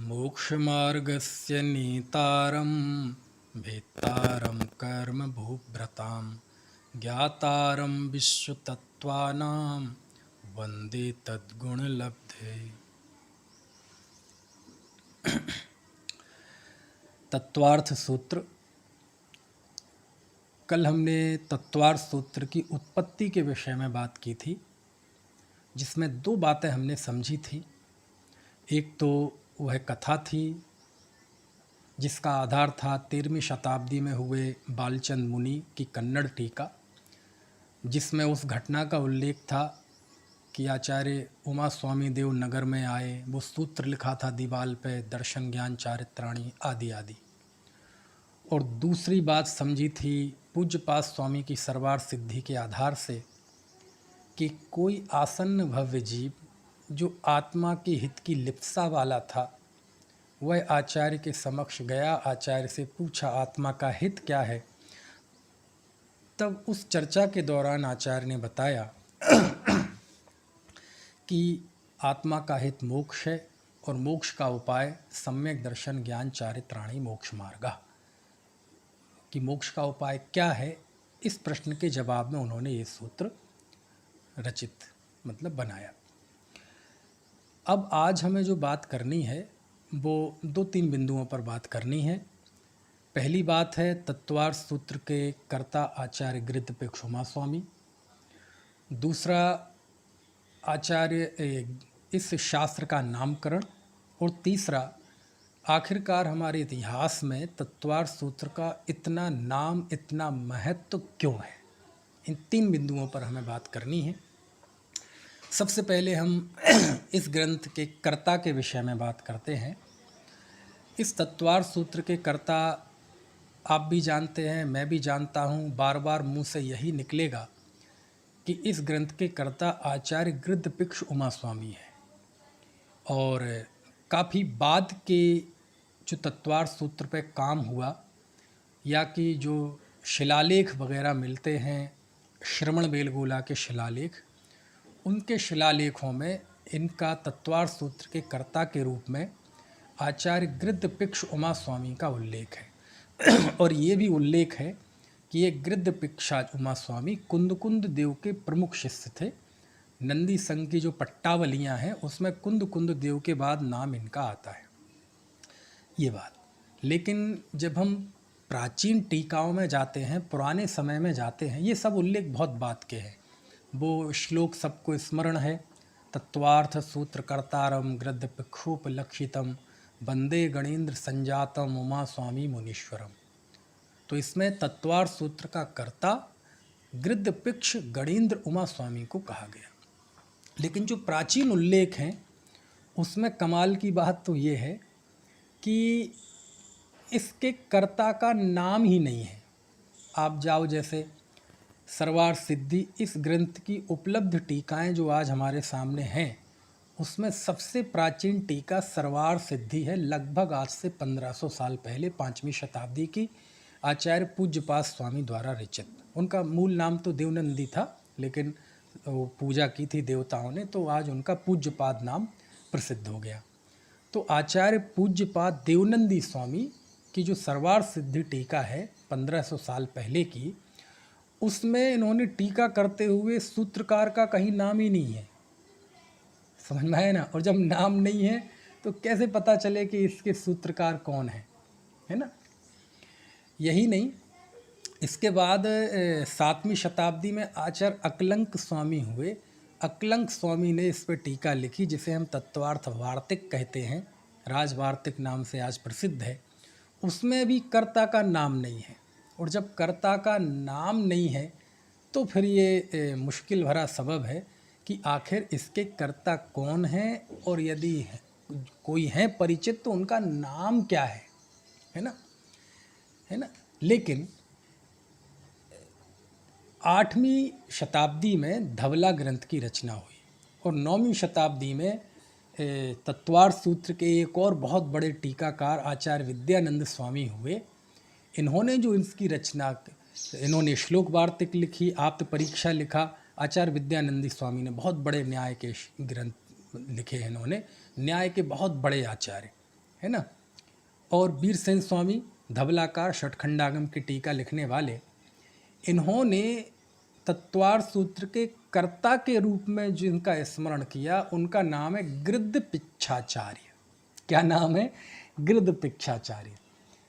मोक्षमार्गस्य नेतारं भेत्तारं कर्मभूभ्रतां ज्ञातारं विश्वतत्त्वानां वन्दे तद्गुणलब्धे। तत्वार्थ सूत्र। कल हमने तत्वार्थ सूत्र की उत्पत्ति के विषय में बात की थी, जिसमें दो बातें हमने समझी थी। एक तो वह कथा थी जिसका आधार था 13वीं शताब्दी में हुए बालचंद मुनि की कन्नड़ टीका, जिसमें उस घटना का उल्लेख था कि आचार्य उमा स्वामी देव नगर में आए, वो सूत्र लिखा था दीवाल पे, दर्शन ज्ञान चारित्राणी आदि आदि। और दूसरी बात समझी थी पूज्यपाद स्वामी की सर्वार सिद्धि के आधार से कि कोई आसन्न भव्य जीव जो आत्मा के हित की लिप्सा वाला था, वह आचार्य के समक्ष गया, आचार्य से पूछा आत्मा का हित क्या है। तब उस चर्चा के दौरान आचार्य ने बताया कि आत्मा का हित मोक्ष है और मोक्ष का उपाय सम्यक दर्शन ज्ञान चारित्राणी मोक्ष मार्गा। कि मोक्ष का उपाय क्या है, इस प्रश्न के जवाब में उन्होंने ये सूत्र रचित मतलब बनाया। अब आज हमें जो बात करनी है वो 2-3 बिंदुओं पर बात करनी है। पहली बात है तत्वार्थ सूत्र के कर्ता आचार्य गृद्धपिक्ष उमा स्वामी। दूसरा, आचार्य इस शास्त्र का नामकरण। और तीसरा, आखिरकार हमारे इतिहास में तत्वार्थ सूत्र का इतना नाम, इतना महत्व क्यों है। इन 3 बिंदुओं पर हमें बात करनी है। सबसे पहले हम इस ग्रंथ के कर्ता के विषय में बात करते हैं। इस तत्वार्थ सूत्र के कर्ता आप भी जानते हैं, मैं भी जानता हूँ, बार बार मुँह से यही निकलेगा कि इस ग्रंथ के कर्ता आचार्य गृद्धपिक्ष उमा स्वामी है। और काफ़ी बाद के जो तत्वार्थ सूत्र पे काम हुआ या कि जो शिलालेख वगैरह मिलते हैं, श्रवण बेलगोला के शिलालेख, उनके शिलालेखों में इनका तत्वार्थ सूत्र के कर्ता के रूप में आचार्य गृद्धपिक्ष उमा स्वामी का उल्लेख है। और ये भी उल्लेख है कि ये गृद्धपिक्षा उमा स्वामी कुंद देव के प्रमुख शिष्य थे। नंदी संघ की जो पट्टावलियाँ हैं उसमें कुंद देव के बाद नाम इनका आता है, ये बात। लेकिन जब हम प्राचीन टीकाओं में जाते हैं, पुराने समय में जाते हैं, ये सब उल्लेख बहुत बात के हैं। वो श्लोक सबको स्मरण है, तत्वार्थ सूत्र कर्तारम गृद्धपिक्षोपलक्षितम वंदे गणेन्द्र संजातम उमा स्वामी मुनीश्वरम। तो इसमें तत्वार्थ सूत्र का कर्ता गृद्धपिक्ष गणेन्द्र उमा स्वामी को कहा गया। लेकिन जो प्राचीन उल्लेख हैं उसमें कमाल की बात तो ये है कि इसके कर्ता का नाम ही नहीं है। आप जाओ जैसे सर्वार सिद्धि, इस ग्रंथ की उपलब्ध टीकाएं जो आज हमारे सामने हैं, उसमें सबसे प्राचीन टीका सर्वार सिद्धि है, लगभग आज से 1500 साल पहले 5वीं शताब्दी की, आचार्य पूज्यपाद स्वामी द्वारा रचित। उनका मूल नाम तो देवनंदी था, लेकिन वो पूजा की थी देवताओं ने, तो आज उनका पूज्यपाद नाम प्रसिद्ध हो गया। तो आचार्य पूज्यपाद देवनंदी स्वामी की जो सर्वार सिद्धि टीका है 1500 साल पहले की, उसमें इन्होंने टीका करते हुए सूत्रकार का कहीं नाम ही नहीं है। समझ में आया ना। और जब नाम नहीं है तो कैसे पता चले कि इसके सूत्रकार कौन है ना। यही नहीं, इसके बाद 7वीं शताब्दी में आचार्य अकलंक स्वामी हुए। अकलंक स्वामी ने इस पर टीका लिखी, जिसे हम तत्वार्थ वार्तिक कहते हैं, राजवार्तिक नाम से आज प्रसिद्ध है। उसमें भी कर्ता का नाम नहीं है। और जब कर्ता का नाम नहीं है तो फिर ये मुश्किल भरा सबब है कि आखिर इसके कर्ता कौन है, और यदि कोई है परिचित तो उनका नाम क्या है ना। लेकिन 8वीं शताब्दी में धवला ग्रंथ की रचना हुई और 9वीं शताब्दी में तत्वार्थ सूत्र के एक और बहुत बड़े टीकाकार आचार्य विद्यानंद स्वामी हुए। इन्होंने जो इसकी रचना, इन्होंने श्लोक वार्तिक लिखी, आप्त परीक्षा लिखा। आचार्य विद्यानंद स्वामी ने बहुत बड़े न्याय के ग्रंथ लिखे हैं। इन्होंने न्याय के बहुत बड़े आचार्य है ना। और वीरसेन स्वामी धवलाकार षटखंडागम की टीका लिखने वाले, इन्होंने तत्वार्थ सूत्र के कर्ता के रूप में जिनका स्मरण किया उनका नाम है गृद्धपिच्छाचार्य। क्या नाम है? गृद्धपिच्छाचार्य।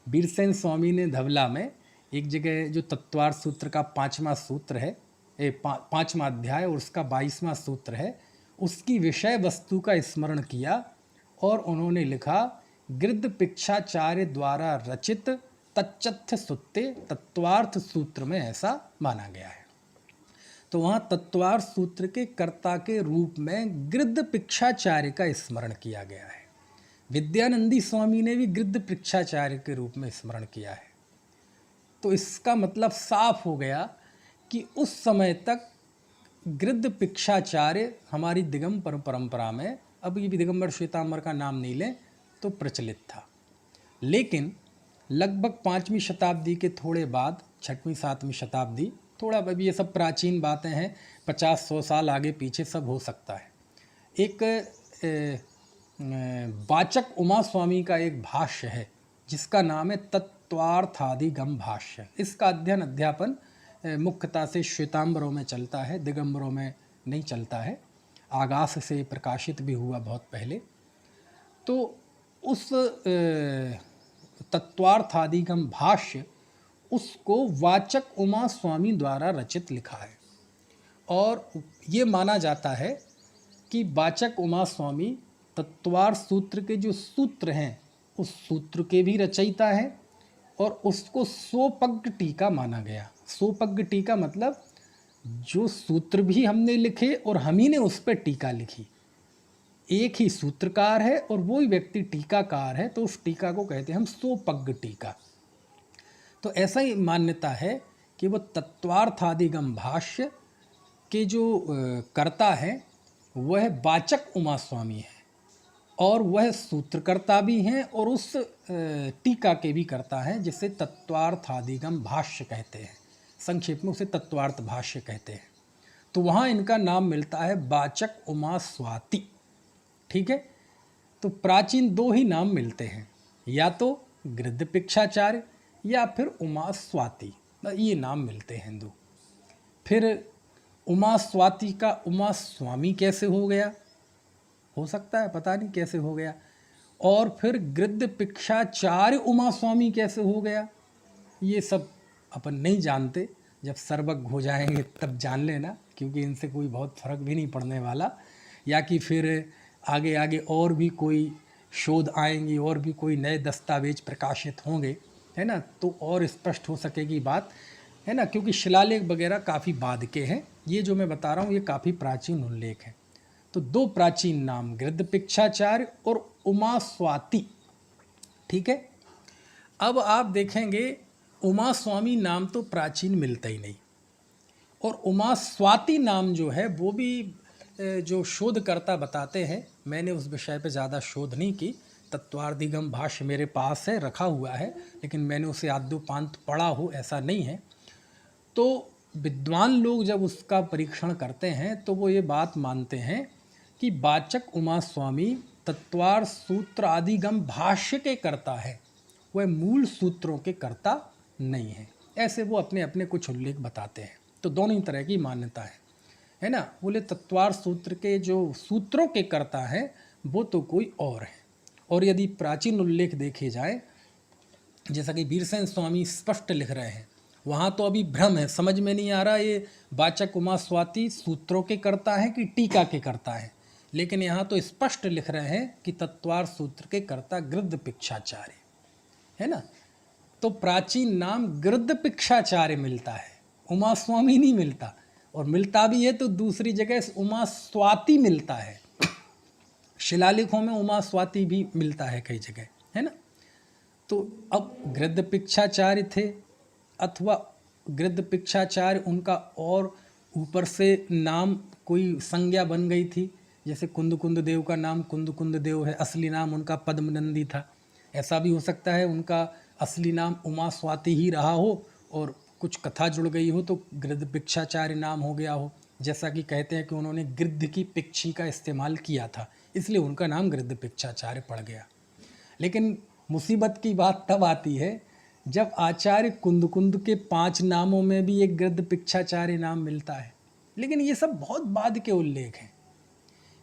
वीरसेन स्वामी ने धवला में एक जगह जो तत्वार्थ सूत्र का 5वां सूत्र है, 5वां अध्याय और उसका 22वां सूत्र है, उसकी विषय वस्तु का स्मरण किया और उन्होंने लिखा, गृद्धपिच्छाचार्य द्वारा रचित तच्चथ्य सुत्ते तत्वार्थ सूत्र में ऐसा माना गया है। तो वहाँ तत्वार्थ सूत्र के कर्ता के रूप में गृद्धपिच्छाचार्य का स्मरण किया गया है। विद्यानंदी स्वामी ने भी गृद्धपिच्छाचार्य के रूप में स्मरण किया है। तो इसका मतलब साफ हो गया कि उस समय तक गृद्धपिच्छाचार्य हमारी दिगंबर परंपरा में, अब ये भी दिगंबर श्वेतांबर का नाम नहीं लें तो प्रचलित था, लेकिन लगभग 5वीं शताब्दी के थोड़े बाद 6वीं 7वीं शताब्दी, थोड़ा अभी ये सब प्राचीन बातें हैं, 50-100 साल आगे पीछे सब हो सकता है। एक वाचक उमा स्वामी का एक भाष्य है जिसका नाम है तत्वार्थादिगम भाष्य। इसका अध्ययन अध्यापन मुख्यतः से श्वेतांबरों में चलता है, दिगंबरों में नहीं चलता है। आगास से प्रकाशित भी हुआ बहुत पहले। तो उस तत्वार्थादिगम भाष्य, उसको वाचक उमा स्वामी द्वारा रचित लिखा है और ये माना जाता है कि वाचक उमा स्वामी तत्वार्थ सूत्र के जो सूत्र हैं उस सूत्र के भी रचयिता हैं और उसको सोपज्ञ टीका माना गया। सोपज्ञ टीका मतलब जो सूत्र भी हमने लिखे और हम ही ने उस पर टीका लिखी। एक ही सूत्रकार है और वो ही व्यक्ति टीकाकार है, तो उस टीका को कहते हैं हम सोपज्ञ टीका। तो ऐसा ही मान्यता है कि वो तत्वार्थादिगम भाष्य के जो कर्ता है वह वाचक उमा स्वामी है और वह सूत्रकर्ता भी हैं और उस टीका के भी कर्ता हैं, जिसे तत्वार्थादिगम भाष्य कहते हैं। संक्षेप में उसे तत्वार्थ भाष्य कहते हैं। तो वहाँ इनका नाम मिलता है वाचक उमा स्वाति। ठीक है। तो प्राचीन 2 ही नाम मिलते हैं, या तो गृद्धपिच्छाचार्य या फिर उमा स्वाति, ये नाम मिलते हैं 2। फिर उमा स्वाति का उमा स्वामी कैसे हो गया, हो सकता है, पता नहीं कैसे हो गया। और फिर गृद्धपिच्छाचार्य उमा स्वामी कैसे हो गया, ये सब अपन नहीं जानते। जब सर्वज्ञ हो जाएंगे तब जान लेना, क्योंकि इनसे कोई बहुत फर्क भी नहीं पड़ने वाला। या कि फिर आगे आगे और भी कोई शोध आएंगी और भी कोई नए दस्तावेज प्रकाशित होंगे, है ना, तो और स्पष्ट हो सकेगी बात, है ना। क्योंकि शिलालेख वगैरह काफ़ी बाद के हैं, ये जो मैं बता रहा हूँ ये काफ़ी प्राचीन उल्लेख है। तो 2 प्राचीन नाम, गृद्धपिच्छाचार्य और उमा स्वाति। ठीक है। अब आप देखेंगे उमा स्वामी नाम तो प्राचीन मिलता ही नहीं, और उमा स्वाति नाम जो है वो भी जो शोधकर्ता बताते हैं, मैंने उस विषय पे ज़्यादा शोध नहीं की, तत्वार्थिगम भाष्य मेरे पास है, रखा हुआ है, लेकिन मैंने उसे आद्योपांत पढ़ा हो ऐसा नहीं है। तो विद्वान लोग जब उसका परीक्षण करते हैं तो वो ये बात मानते हैं कि वाचक उमा स्वामी तत्वार्थ सूत्र आदिगम भाष्य के कर्ता है, वह मूल सूत्रों के कर्ता नहीं है। ऐसे वो अपने अपने कुछ उल्लेख बताते हैं। तो दोनों ही तरह की मान्यता है ना। बोले तत्वार्थ सूत्र के जो सूत्रों के कर्ता हैं वो तो कोई और है। और यदि प्राचीन उल्लेख देखे जाए, जैसा कि वीरसेन स्वामी स्पष्ट लिख रहे हैं, वहाँ तो अभी भ्रम है, समझ में नहीं आ रहा ये वाचक उमा स्वाति सूत्रों के कर्ता है कि टीका के कर्ता है। लेकिन यहाँ तो स्पष्ट लिख रहे हैं कि तत्वार्थ सूत्र के कर्ता गृद्धपिच्छाचार्य है ना। तो प्राचीन नाम गृद्धपिच्छाचार्य मिलता है, उमा स्वामी नहीं मिलता। और मिलता भी है तो दूसरी जगह उमा स्वाति मिलता है। शिलालेखों में उमा स्वाति भी मिलता है कई जगह, है ना। तो अब गृद्धपिच्छाचार्य थे अथवा गृद्धपिच्छाचार्य उनका और ऊपर से नाम कोई संज्ञा बन गई थी, जैसे कुंद देव का नाम कुंद देव है, असली नाम उनका पद्मनंदी था। ऐसा भी हो सकता है उनका असली नाम उमा स्वाति ही रहा हो और कुछ कथा जुड़ गई हो तो गृद्धपिच्छाचार्य नाम हो गया हो। जैसा कि कहते हैं कि उन्होंने गिद्ध की पिच्छी का इस्तेमाल किया था, इसलिए उनका नाम गृद्धपिच्छाचार्य पड़ गया। लेकिन मुसीबत की बात तब आती है जब आचार्य कुंद के 5 नामों में भी एक गृध्र पिक्षाचार्य नाम मिलता है। लेकिन ये सब बहुत बाद के उल्लेख हैं।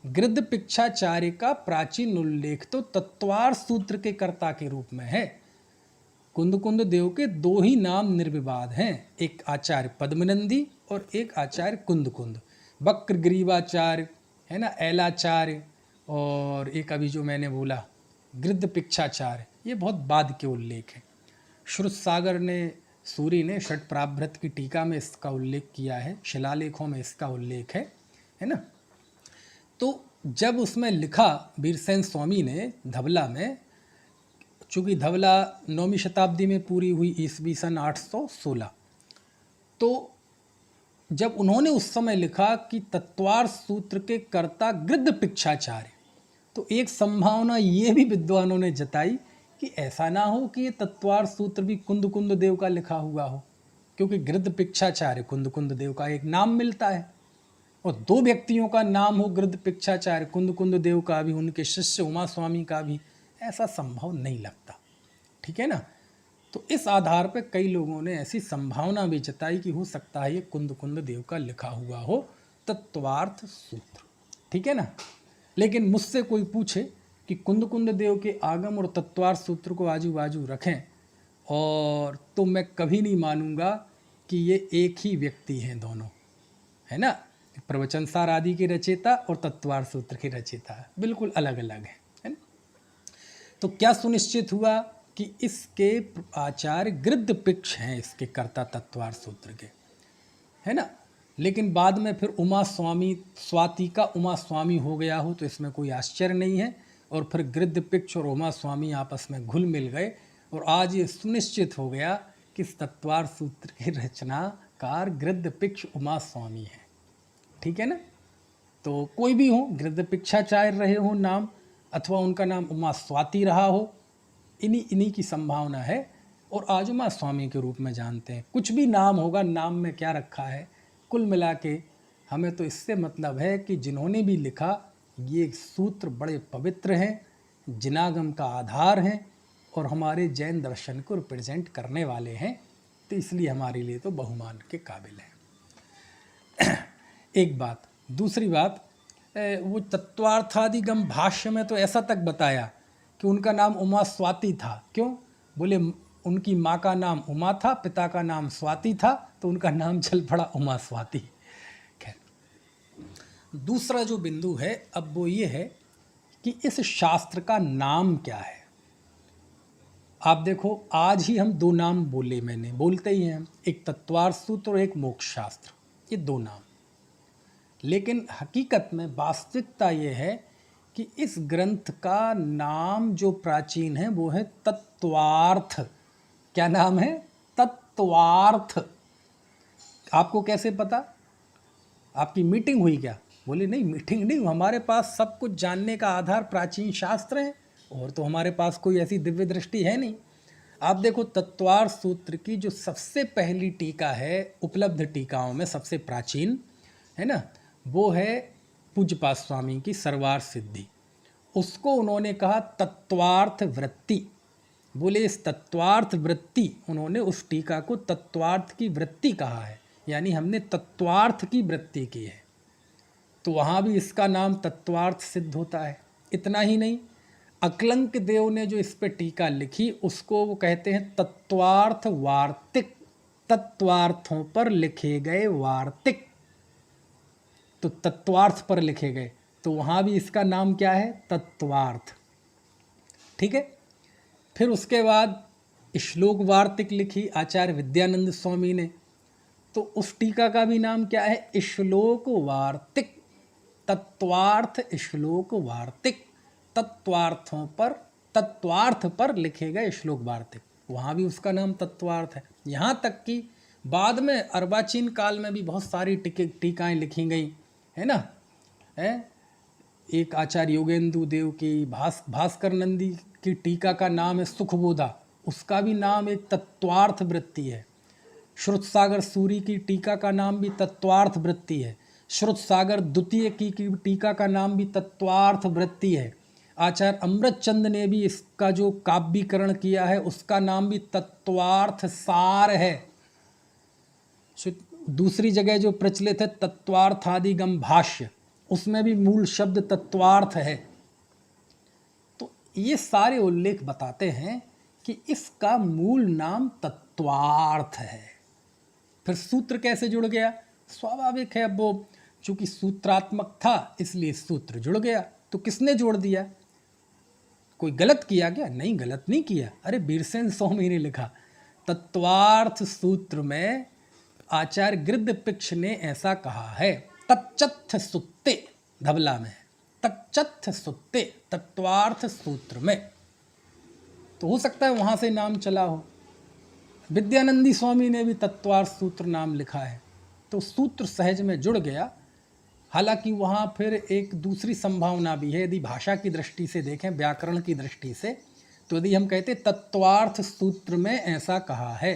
गृध्र पिक्षाचार्य का प्राचीन उल्लेख तो तत्वार सूत्र के कर्ता के रूप में है। कुंद देव के 2 ही नाम निर्विवाद हैं, एक आचार्य पद्मनंदी और एक आचार्य कुंद। वक्रग्रीवाचार्य है ना, ऐलाचार्य, और एक अभी जो मैंने बोला गृध्र पिक्षाचार्य, ये बहुत बाद के उल्लेख हैं। श्रुतसागर ने, सूरी ने षट प्राभृत की टीका में इसका उल्लेख किया है, शिलालेखों में इसका उल्लेख है ना। तो जब उसमें लिखा वीरसेन स्वामी ने धवला में, चूँकि धवला 9वीं शताब्दी में पूरी हुई ईस्वी सन 816, तो जब उन्होंने उस समय लिखा कि तत्वार सूत्र के कर्ता गृध्र पिक्षाचार्य, तो एक संभावना ये भी विद्वानों ने जताई कि ऐसा ना हो कि ये तत्वार सूत्र भी कुंद देव का लिखा हुआ हो, क्योंकि गृध्र पिक्षाचार्य कुंद देव का एक नाम मिलता है, और 2 व्यक्तियों का नाम हो गृध्र पिक्षाचार्य, कुंद देव का भी, उनके शिष्य उमा स्वामी का भी, ऐसा संभव नहीं लगता। ठीक है ना। तो इस आधार पर कई लोगों ने ऐसी संभावना भी जताई कि हो सकता है ये कुंद देव का लिखा हुआ हो तत्वार्थ सूत्र। ठीक है ना। लेकिन मुझसे कोई पूछे कि कुंद देव के आगम और तत्वार्थ सूत्र को आजू बाजू रखें, और तो मैं कभी नहीं मानूंगा कि ये एक ही व्यक्ति हैं दोनों, है ना। प्रवचन सार आदि के रचयिता और तत्वार्थ सूत्र के रचयिता बिल्कुल अलग अलग हैं, है ना। तो क्या सुनिश्चित हुआ कि इसके आचार्य गृध्र पिक्ष हैं, इसके कर्ता तत्वार्थ सूत्र के, है ना। लेकिन बाद में फिर उमा स्वामी, स्वाति का उमा स्वामी हो गया हो तो इसमें कोई आश्चर्य नहीं है, और फिर गृध्र पिक्ष और उमा स्वामी आपस में घुल मिल गए, और आज ये सुनिश्चित हो गया कि इस तत्वार्थ सूत्र के रचनाकार गृध्र पिक्ष उमा स्वामी है। ठीक है ना। तो कोई भी हो, गृध्र पिक्षाचार्य रहे हो नाम, अथवा उनका नाम उमा स्वाति रहा हो, इन्हीं की संभावना है, और आज उमा स्वामी के रूप में जानते हैं। कुछ भी नाम होगा, नाम में क्या रखा है, कुल मिला के हमें तो इससे मतलब है कि जिन्होंने भी लिखा ये सूत्र बड़े पवित्र हैं, जिनागम का आधार हैं, और हमारे जैन दर्शन को रिप्रेजेंट करने वाले हैं, तो इसलिए हमारे लिए तो बहुमान के काबिल हैं। एक बात। दूसरी बात, वो तत्वार्थादिगम भाष्य में तो ऐसा तक बताया कि उनका नाम उमा स्वाति था। क्यों? बोले उनकी माँ का नाम उमा था, पिता का नाम स्वाति था, तो उनका नाम चल पड़ा उमा स्वाति। खैर, दूसरा जो बिंदु है अब वो ये है कि इस शास्त्र का नाम क्या है। आप देखो, आज ही हम 2 नाम बोले, मैंने बोलते ही हैं हम, एक तत्वार्थ सूत्र और एक मोक्ष शास्त्र, ये 2 नाम। लेकिन हकीकत में वास्तविकता ये है कि इस ग्रंथ का नाम जो प्राचीन है वो है तत्वार्थ। क्या नाम है? तत्वार्थ। आपको कैसे पता? आपकी मीटिंग हुई क्या? बोले नहीं, मीटिंग नहीं, हमारे पास सब कुछ जानने का आधार प्राचीन शास्त्र है, और तो हमारे पास कोई ऐसी दिव्य दृष्टि है नहीं। आप देखो, तत्वार्थ सूत्र की जो सबसे पहली टीका है, उपलब्ध टीकाओं में सबसे प्राचीन, है ना, वो है पूज्यपाद स्वामी की सर्वार्थ सिद्धि। उसको उन्होंने कहा तत्वार्थ वृत्ति। बोले इस तत्वार्थ वृत्ति, उन्होंने उस टीका को तत्वार्थ की वृत्ति कहा है, यानी हमने तत्वार्थ की वृत्ति की है, तो वहाँ भी इसका नाम तत्वार्थ सिद्ध होता है। इतना ही नहीं, अकलंक देव ने जो इस पे टीका लिखी उसको वो कहते हैं तत्वार्थ वार्तिक। तत्वार्थों पर लिखे गए वार्तिक, तो तत्वार्थ पर लिखे गए, तो वहाँ भी इसका नाम क्या है? तत्वार्थ। ठीक है। फिर उसके बाद श्लोक वार्तिक लिखी आचार्य विद्यानंद स्वामी ने, तो उस टीका का भी नाम क्या है? श्लोक वार्तिक। तत्वार्थ श्लोक वार्तिक, तत्वार्थों पर, तत्वार्थ पर लिखे गए श्लोक वार्तिक, वहाँ भी उसका नाम तत्वार्थ है। यहाँ तक कि बाद में अर्वाचीन काल में भी बहुत सारी टीकाएँ लिखी गई, है ना। एक आचार्य योगेंदु देव की भास्कर नंदी की टीका का नाम है सुखबोधा, उसका भी नाम एक तत्वार्थ वृत्ति है। श्रुतसागर सूरी की टीका का नाम भी तत्वार्थ वृत्ति है। श्रुतसागर द्वितीय की टीका का नाम भी तत्वार्थ वृत्ति है। आचार्य अमृतचंद ने भी इसका जो काव्यीकरण किया है उसका नाम भी तत्वार्थ सार है। दूसरी जगह जो प्रचलित है तत्वार्थादिगम भाष्य, उसमें भी मूल शब्द तत्वार्थ है। तो ये सारे उल्लेख बताते हैं कि इसका मूल नाम तत्वार्थ है। फिर सूत्र कैसे जुड़ गया? स्वाभाविक है, अब वो चूंकि सूत्रात्मक था इसलिए सूत्र जुड़ गया। तो किसने जोड़ दिया? कोई गलत किया क्या? नहीं, गलत नहीं किया। अरे बीरसेन स्वामी ने लिखा तत्वार्थ सूत्र में आचार्य गृद्धपिक्ष ने ऐसा कहा है, तच्चत्थ सुत्ते, धबला में तच्चत्थ सुत्ते तत्वार्थ सूत्र में। तो हो सकता है वहाँ से नाम चला हो। विद्यानंदी स्वामी ने भी तत्वार्थ सूत्र नाम लिखा है, तो सूत्र सहज में जुड़ गया। हालांकि वहाँ फिर एक दूसरी संभावना भी है, यदि भाषा की दृष्टि से देखें, व्याकरण की दृष्टि से, तो यदि हम कहते तत्वार्थ सूत्र में ऐसा कहा है,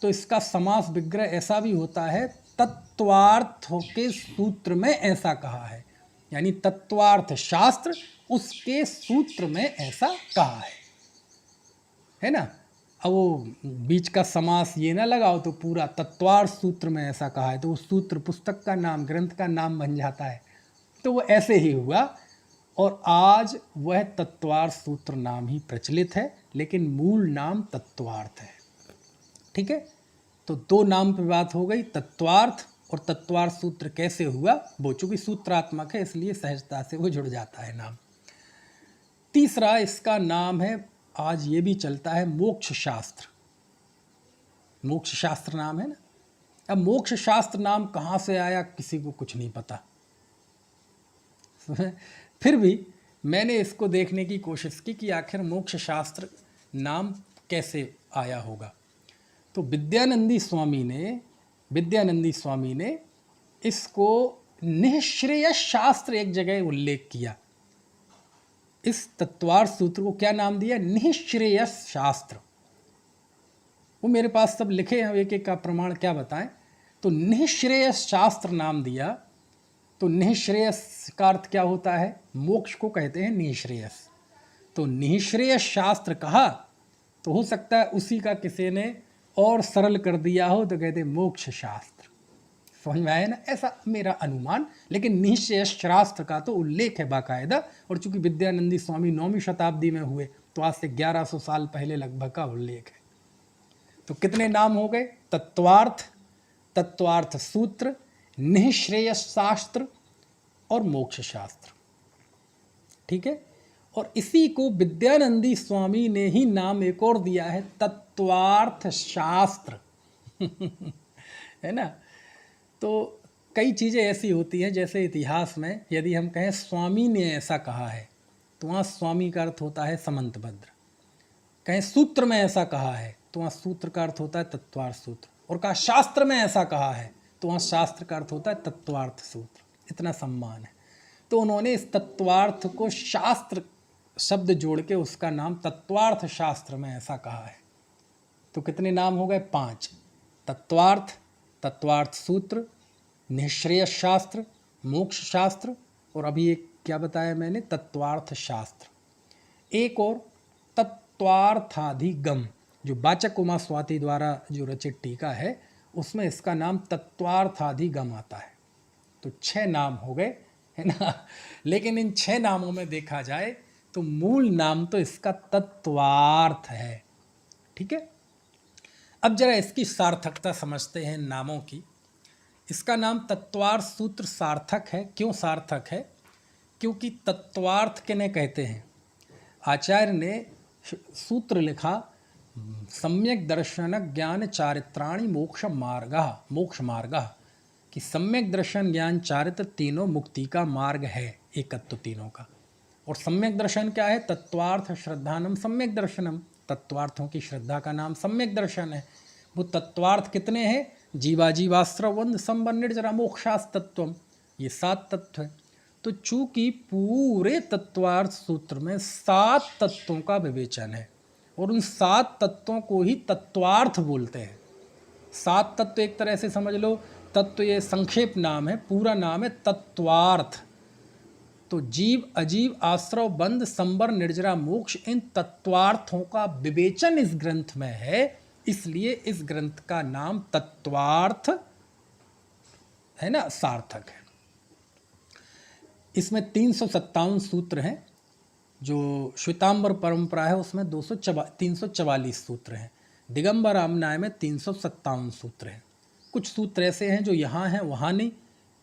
तो इसका समास विग्रह ऐसा भी होता है तत्वार्थ के सूत्र में ऐसा कहा है, यानी तत्वार्थ शास्त्र उसके सूत्र में ऐसा कहा है ना। अब वो बीच का समास ये ना लगाओ तो पूरा तत्वार्थ सूत्र में ऐसा कहा है, तो वो सूत्र पुस्तक का नाम, ग्रंथ का नाम बन जाता है। तो वो ऐसे ही हुआ, और आज वह तत्वार्थ सूत्र नाम ही प्रचलित है, लेकिन मूल नाम तत्वार्थ है। ठीक है, तो दो नाम पे बात हो गई, तत्वार्थ और तत्वार्थ सूत्र कैसे हुआ। वो चूंकि सूत्रात्मक है इसलिए सहजता से वो जुड़ जाता है नाम। तीसरा इसका नाम है, आज ये भी चलता है, मोक्ष शास्त्र। मोक्ष शास्त्र नाम है ना। अब मोक्ष शास्त्र नाम कहाँ से आया किसी को कुछ नहीं पता। फिर भी मैंने इसको देखने की कोशिश की कि आखिर मोक्ष शास्त्र नाम कैसे आया होगा। तो विद्यानंदी स्वामी ने इसको निःश्रेयस शास्त्र एक जगह उल्लेख किया। इस तत्वार्थ सूत्र को क्या नाम दिया? निःश्रेयस शास्त्र। वो मेरे पास सब लिखे हैं, एक एक का प्रमाण क्या बताएं। तो निःश्रेयस शास्त्र नाम दिया। तो निःश्रेयस का अर्थ क्या होता है? मोक्ष को कहते हैं निःश्रेयस। तो निःश्रेयस शास्त्र कहा तो हो सकता है उसी का किसी ने और सरल कर दिया हो तो कहते मोक्ष शास्त्र। समझ में आया ना, ऐसा मेरा अनुमान। लेकिन निःश्रेयस शास्त्र का तो उल्लेख है बाकायदा, और चूंकि विद्यानंदी स्वामी 9वीं शताब्दी में हुए तो आज से 1100 साल पहले लगभग का उल्लेख है। तो कितने नाम हो गए? तत्वार्थ, तत्वार्थ सूत्र, निःश्रेयस शास्त्र और मोक्ष शास्त्र। ठीक है, और इसी को विद्यानंदी स्वामी ने ही नाम एक और दिया है, तत्वार्थ शास्त्र। है ना। तो कई चीज़ें ऐसी होती हैं, जैसे इतिहास में यदि हम कहें स्वामी ने ऐसा कहा है तो वहाँ स्वामी का अर्थ होता है समंतभद्र। कहें सूत्र में ऐसा कहा है तो वहाँ सूत्र का अर्थ होता है तत्वार्थ सूत्र, और कहा शास्त्र में ऐसा कहा है तो वहाँ शास्त्र का अर्थ होता है तत्वार्थ सूत्र। इतना सम्मान है। तो उन्होंने इस तत्वार्थ को शास्त्र शब्द जोड़ के उसका नाम तत्वार्थ शास्त्र में ऐसा कहा है। तो कितने नाम हो गए? 5। तत्वार्थ, तत्वार्थ सूत्र, निःश्रेयस शास्त्र, मोक्ष शास्त्र, और अभी एक क्या बताया मैंने? तत्वार्थ शास्त्र। एक और तत्वार्थाधिगम, जो वाचक उमा स्वाति द्वारा जो रचित टीका है उसमें इसका नाम तत्वार्थाधिगम आता है। तो 6 नाम हो गए, है ना। लेकिन इन 6 नामों में देखा जाए तो मूल नाम तो इसका तत्वार्थ है। ठीक है, अब जरा इसकी सार्थकता समझते हैं नामों की। इसका नाम तत्वार्थ सूत्र सार्थक है। क्यों सार्थक है? क्योंकि तत्वार्थ किन्हें कहते हैं? आचार्य ने सूत्र लिखा, सम्यक दर्शन ज्ञान चारित्राणि मोक्ष मार्ग, कि सम्यक दर्शन ज्ञान चारित्र तीनों मुक्ति का मार्ग है, एकत्व तीनों का। और सम्यक दर्शन क्या है? तत्वार्थ श्रद्धानम सम्यक दर्शनम, तत्वार्थों की श्रद्धा का नाम सम्यक दर्शन है। वो तत्वार्थ कितने हैं? जीवाजीवास्त्रवंद संबंध निर्जरा मोक्षास तत्वम, ये 7 तत्व है। तो चूंकि पूरे तत्वार्थ सूत्र में 7 तत्वों का विवेचन है, और उन 7 तत्वों को ही तत्वार्थ बोलते हैं। 7 तत्व एक तरह से समझ लो, तत्व ये संक्षेप नाम है, पूरा नाम है तत्वार्थ। तो जीव अजीव आश्रव बंध संबर निर्जरा मोक्ष इन तत्वार्थों का विवेचन इस ग्रंथ में है, इसलिए इस ग्रंथ का नाम तत्वार्थ है ना, सार्थक है। इसमें 357 सूत्र हैं। जो श्वेतांबर परंपरा है उसमें 344 सूत्र हैं। दिगंबर आमनाय में 357 सूत्र हैं। कुछ सूत्र ऐसे हैं जो यहाँ हैं वहाँ नहीं,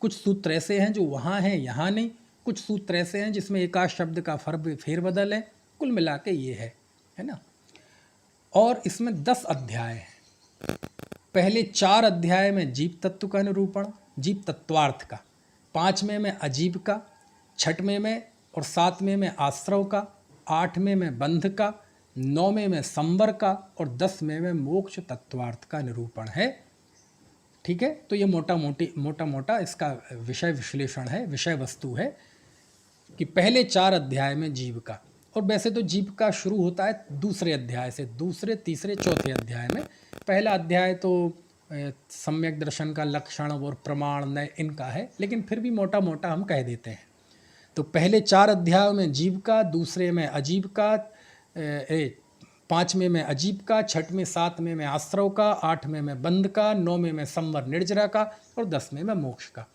कुछ सूत्र ऐसे हैं जो वहाँ हैं यहाँ नहीं, कुछ सूत्र ऐसे हैं जिसमें एक आध शब्द का फेरबदल है। कुल मिला के ये है ना। और इसमें 10 अध्याय हैं। पहले 4 अध्याय में जीव तत्व का निरूपण, जीव तत्वार्थ का, 5वें में अजीब का, 6वें में और 7वें में आश्रव का, 8वें में बंध का, 9वें में संवर का और 10वें में मोक्ष तत्वार्थ का निरूपण है। ठीक है, तो ये मोटा मोटा इसका विषय विश्लेषण है, विषय वस्तु है कि पहले 4 अध्याय में जीव का। और वैसे तो जीव का शुरू होता है दूसरे अध्याय से, दूसरे, तीसरे, चौथे अध्याय में। पहला अध्याय तो सम्यक दर्शन का लक्षण और प्रमाण नय इनका है, लेकिन फिर भी मोटा मोटा हम कह देते हैं। तो पहले 4 अध्यायों में जीव का, दूसरे में अजीब का, 5वें में अजीब का, 6वें 7वें में आश्रव का, 8वें में बंध का, 9वें में संवर निर्जरा का और 10वें में मोक्ष का।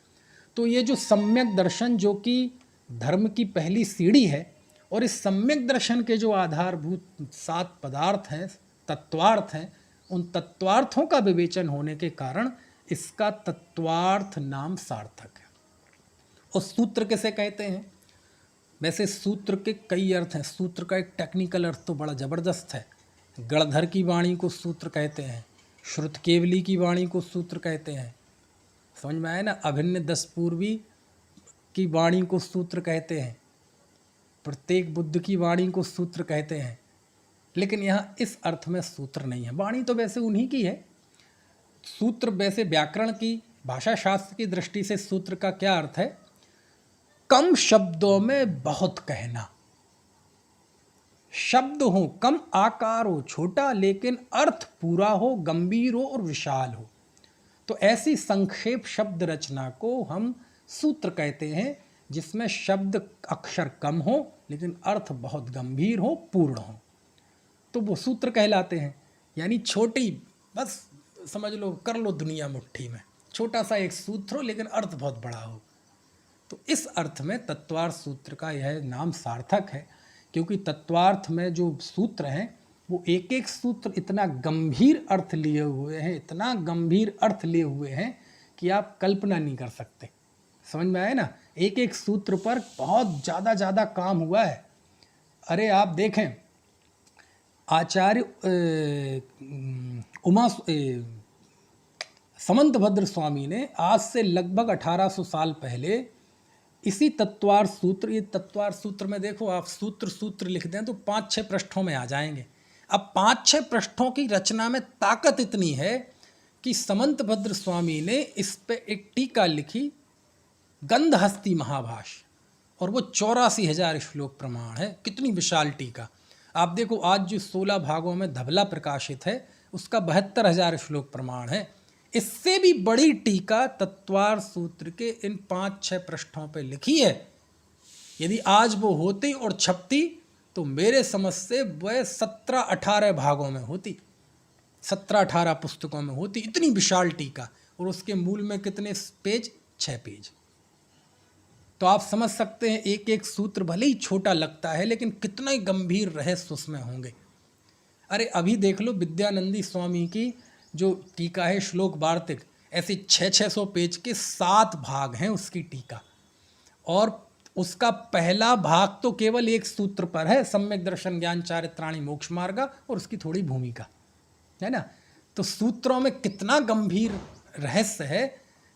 तो ये जो सम्यक दर्शन जो कि धर्म की पहली सीढ़ी है, और इस सम्यक दर्शन के जो आधारभूत 7 पदार्थ हैं, तत्वार्थ हैं, उन तत्वार्थों का विवेचन होने के कारण इसका तत्वार्थ नाम सार्थक है। और सूत्र किसे कहते हैं? वैसे सूत्र के कई अर्थ हैं। सूत्र का एक टेक्निकल अर्थ तो बड़ा ज़बरदस्त है। गणधर की वाणी को सूत्र कहते हैं, श्रुत केवली की वाणी को सूत्र कहते हैं, समझ में आया ना। अभिन्न 10 पूर्वी की वाणी को सूत्र कहते हैं, प्रत्येक बुद्ध की वाणी को सूत्र कहते हैं। लेकिन यहाँ इस अर्थ में सूत्र नहीं है। वाणी तो वैसे उन्हीं की है। सूत्र वैसे व्याकरण की, भाषा शास्त्र की दृष्टि से सूत्र का क्या अर्थ है? कम शब्दों में बहुत कहना। शब्द हो कम, आकार हो छोटा, लेकिन अर्थ पूरा हो, गंभीर हो और विशाल हो। तो ऐसी संक्षेप शब्द रचना को हम सूत्र कहते हैं, जिसमें शब्द अक्षर कम हो लेकिन अर्थ बहुत गंभीर हो, पूर्ण हो, तो वो सूत्र कहलाते हैं। यानी छोटी, बस समझ लो, कर लो दुनिया मुट्ठी में, छोटा सा एक सूत्र हो लेकिन अर्थ बहुत बड़ा हो। तो इस अर्थ में तत्वार्थ सूत्र का यह नाम सार्थक है, क्योंकि तत्वार्थ में जो सूत्र हैं वो एक एक सूत्र इतना गंभीर अर्थ लिए हुए हैं, इतना गंभीर अर्थ लिए हुए हैं कि आप कल्पना नहीं कर सकते। समझ में आए ना। एक एक सूत्र पर बहुत ज़्यादा काम हुआ है। अरे आप देखें, आचार्य समंतभद्र स्वामी ने आज से लगभग 1800 साल पहले इसी तत्वार्थ सूत्र, ये तत्वार्थ सूत्र में देखो आप, सूत्र लिख दें तो 5-6 पृष्ठों में आ जाएंगे। अब 5-6 पृष्ठों की रचना में ताकत इतनी है कि समंतभद्र स्वामी ने इस पे एक टीका लिखी, गंधहस्ती महाभाष्य, और वो 84,000 श्लोक प्रमाण है। कितनी विशाल टीका। आप देखो आज जो 16 भागों में धबला प्रकाशित है उसका 72,000 श्लोक प्रमाण है। इससे भी बड़ी टीका तत्वार्थ सूत्र के इन 5-6 पृष्ठों पे लिखी है। यदि आज वो होती और छपती तो मेरे समझ से वह 17-18 भागों में होती, 17-18 पुस्तकों में होती। इतनी विशाल टीका, और उसके मूल में कितने पेज? 6 पेज। तो आप समझ सकते हैं एक एक सूत्र भले ही छोटा लगता है लेकिन कितना ही गंभीर रहस्य उसमें होंगे। अरे अभी देख लो विद्यानंदी स्वामी की जो टीका है श्लोक वार्तिक, ऐसे 600-600 पेज के 7 भाग हैं उसकी टीका, और उसका पहला भाग तो केवल एक सूत्र पर है, सम्यक दर्शन ज्ञान चारित्राणि मोक्ष मार्गा, और उसकी थोड़ी भूमिका है ना। तो सूत्रों में कितना गंभीर रहस्य है।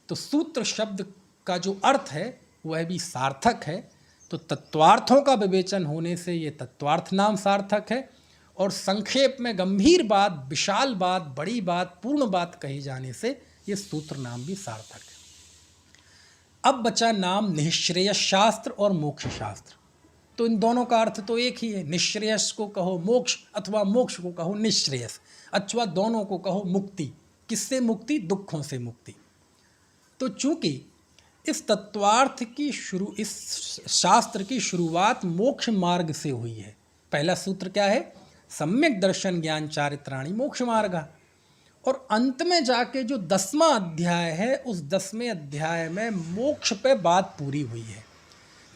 तो सूत्र शब्द का जो अर्थ है वह भी सार्थक है। तो तत्वार्थों का विवेचन होने से ये तत्वार्थ नाम सार्थक है, और संक्षेप में गंभीर बात, विशाल बात, बड़ी बात, पूर्ण बात कही जाने से ये सूत्र नाम भी सार्थक है। अब बचा नाम निःश्रेयस शास्त्र और मोक्ष शास्त्र। तो इन दोनों का अर्थ तो एक ही है। निःश्रेयस को कहो मोक्ष, अथवा मोक्ष को कहो निःश्रेयस, अथवा दोनों को कहो मुक्ति। किससे मुक्ति? दुखों से मुक्ति। तो चूंकि इस तत्वार्थ की इस शास्त्र की शुरुआत मोक्ष मार्ग से हुई है। पहला सूत्र क्या है? सम्यक दर्शन ज्ञान चारित्राणि मोक्ष मार्ग। और अंत में जाके जो 10वां अध्याय है, उस 10वें अध्याय में मोक्ष पे बात पूरी हुई है।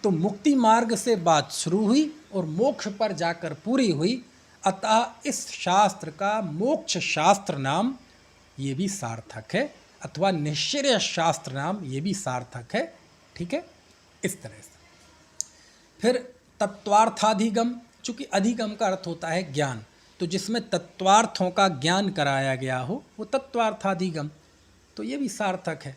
तो मुक्ति मार्ग से बात शुरू हुई और मोक्ष पर जाकर पूरी हुई। अतः इस शास्त्र का मोक्ष शास्त्र नाम ये भी सार्थक है, अथवा निश्चय शास्त्र नाम ये भी सार्थक है। ठीक है, इस तरह से। फिर तत्वार्थाधिगम, चूँकि अधिगम का अर्थ होता है ज्ञान, तो जिसमें तत्वार्थों का ज्ञान कराया गया हो वो तत्वार्थाधिगम, तो ये भी सार्थक है।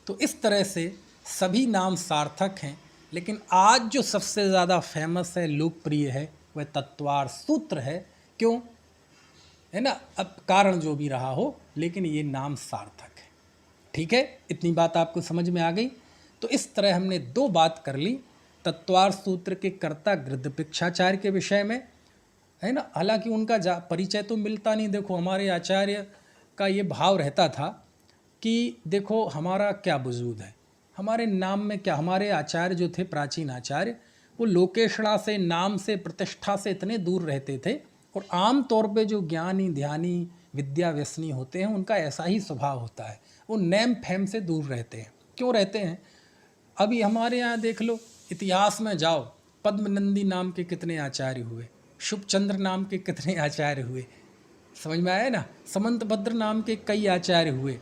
तो इस तरह से सभी नाम सार्थक हैं, लेकिन आज जो सबसे ज़्यादा फेमस है, लोकप्रिय है, वह तत्वार्थ सूत्र है। क्यों? है ना, अब कारण जो भी रहा हो, लेकिन ये नाम सार्थक है। ठीक है, इतनी बात आपको समझ में आ गई। तो इस तरह हमने 2 बात कर ली, तत्वार्थ सूत्र के कर्ता गृद्धपिक्षाचार्य के विषय में, है ना। हालांकि उनका परिचय तो मिलता नहीं। देखो, हमारे आचार्य का ये भाव रहता था कि देखो हमारा क्या वजूद है, हमारे नाम में क्या। हमारे आचार्य जो थे, प्राचीन आचार्य, वो लोकेशणा से, नाम से, प्रतिष्ठा से इतने दूर रहते थे। और आम तौर पे जो ज्ञानी, ध्यानी, विद्या व्यसनी होते हैं, उनका ऐसा ही स्वभाव होता है, वो नेम फेम से दूर रहते हैं। क्यों रहते हैं? अभी हमारे यहाँ देख लो, इतिहास में जाओ, पद्मनंदी नाम के कितने आचार्य हुए, शुभचंद्र नाम के कितने आचार्य हुए, समझ में आया ना। समंतभद्र नाम के कई आचार्य हुए,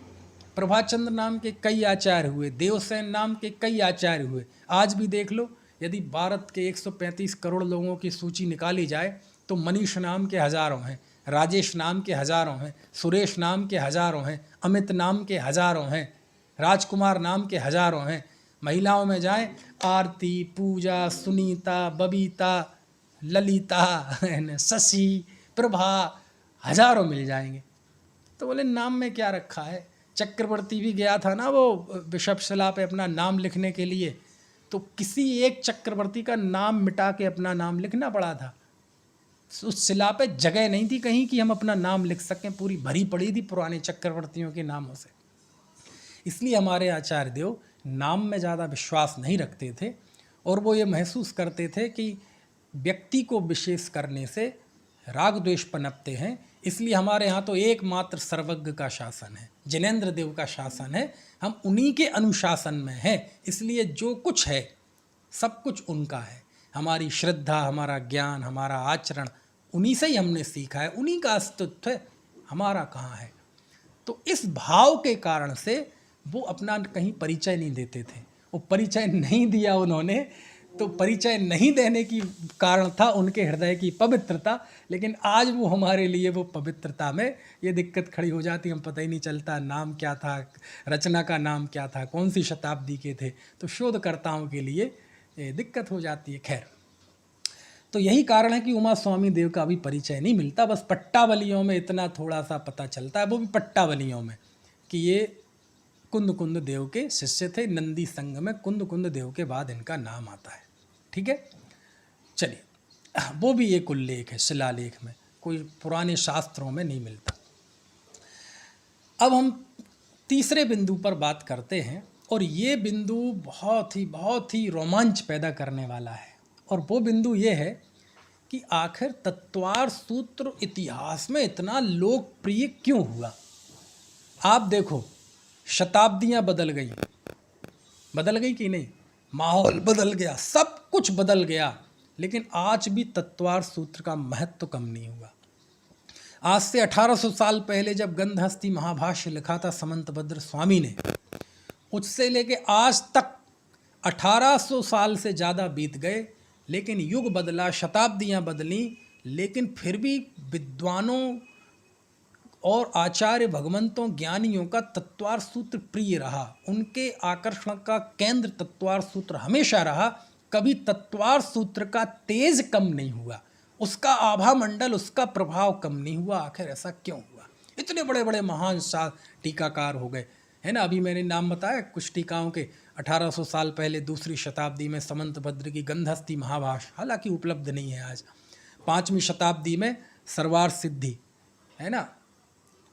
प्रभाचंद्र नाम के कई आचार्य हुए, देवसेन नाम के कई आचार्य हुए। आज भी देख लो, यदि भारत के 135 करोड़ लोगों की सूची निकाली जाए तो मनीष नाम के हजारों हैं, राजेश नाम के हजारों हैं, सुरेश नाम के हजारों हैं, अमित नाम के हजारों हैं, राजकुमार नाम के हजारों हैं। महिलाओं में जाएं, आरती, पूजा, सुनीता, बबीता, ललिता, शशि, प्रभा, हजारों मिल जाएंगे। तो बोले नाम में क्या रखा है। चक्रवर्ती भी गया था ना वो विषपशिला पे अपना नाम लिखने के लिए, तो किसी एक चक्रवर्ती का नाम मिटा के अपना नाम लिखना पड़ा था। उस शिला पे जगह नहीं थी कहीं कि हम अपना नाम लिख सकें, पूरी भरी पड़ी थी पुराने चक्रवर्तियों के नामों से। इसलिए हमारे आचार्य देव नाम में ज़्यादा विश्वास नहीं रखते थे, और वो ये महसूस करते थे कि व्यक्ति को विशेष करने से राग द्वेष पनपते हैं। इसलिए हमारे यहाँ तो एकमात्र सर्वज्ञ का शासन है, जिनेंद्र देव का शासन है, हम उन्हीं के अनुशासन में हैं। इसलिए जो कुछ है सब कुछ उनका है। हमारी श्रद्धा, हमारा ज्ञान, हमारा आचरण उन्हीं से ही हमने सीखा है, उन्हीं का अस्तित्व है, हमारा कहाँ है। तो इस भाव के कारण से वो अपना कहीं परिचय नहीं देते थे। वो परिचय नहीं दिया उन्होंने, तो परिचय नहीं देने की कारण था उनके हृदय की पवित्रता। लेकिन आज वो हमारे लिए वो पवित्रता में ये दिक्कत खड़ी हो जाती, हम पता ही नहीं चलता नाम क्या था, रचना का नाम क्या था, कौन सी शताब्दी के थे। तो शोधकर्ताओं के लिए दिक्कत हो जाती है। खैर, तो यही कारण है कि उमा स्वामी देव का अभी परिचय नहीं मिलता। बस पट्टावलियों में इतना थोड़ा सा पता चलता है, वो भी पट्टावलियों में, कि ये कुंद कुंद देव के शिष्य थे। नंदी संघ में कुंद कुंद देव के बाद इनका नाम आता है। ठीक है, चलिए, वो भी एक उल्लेख है शिलालेख में, कोई पुराने शास्त्रों में नहीं मिलता। अब हम तीसरे बिंदु पर बात करते हैं, और ये बिंदु बहुत ही रोमांच पैदा करने वाला है। और वो बिंदु ये है कि आखिर तत्वार्थ सूत्र इतिहास में इतना लोकप्रिय क्यों हुआ। आप देखो, शताब्दियां बदल गई कि नहीं, माहौल बदल गया, सब कुछ बदल गया, लेकिन आज भी तत्वार्थ सूत्र का महत्व कम नहीं हुआ। आज से 1800 साल पहले जब गंधहस्ती महाभाष्य लिखा था समंतभद्र स्वामी ने, उससे लेके आज तक 1800 साल से ज़्यादा बीत गए, लेकिन युग बदला, शताब्दियां बदली, लेकिन फिर भी विद्वानों और आचार्य भगवंतों, ज्ञानियों का तत्वार्थ सूत्र प्रिय रहा। उनके आकर्षण का केंद्र तत्वार्थ सूत्र हमेशा रहा। कभी तत्वार्थ सूत्र का तेज कम नहीं हुआ, उसका आभा मंडल, उसका प्रभाव कम नहीं हुआ। आखिर ऐसा क्यों हुआ? इतने बड़े बड़े महान टीकाकार हो गए, है ना। अभी मैंने नाम बताया कुछ टीकाओं के। 1800 साल पहले दूसरी शताब्दी में समंतभद्र की गंधहस्ती महाभाष्य, हालांकि उपलब्ध नहीं है आज। 5वीं शताब्दी में सर्वार्थ सिद्धि, है ना।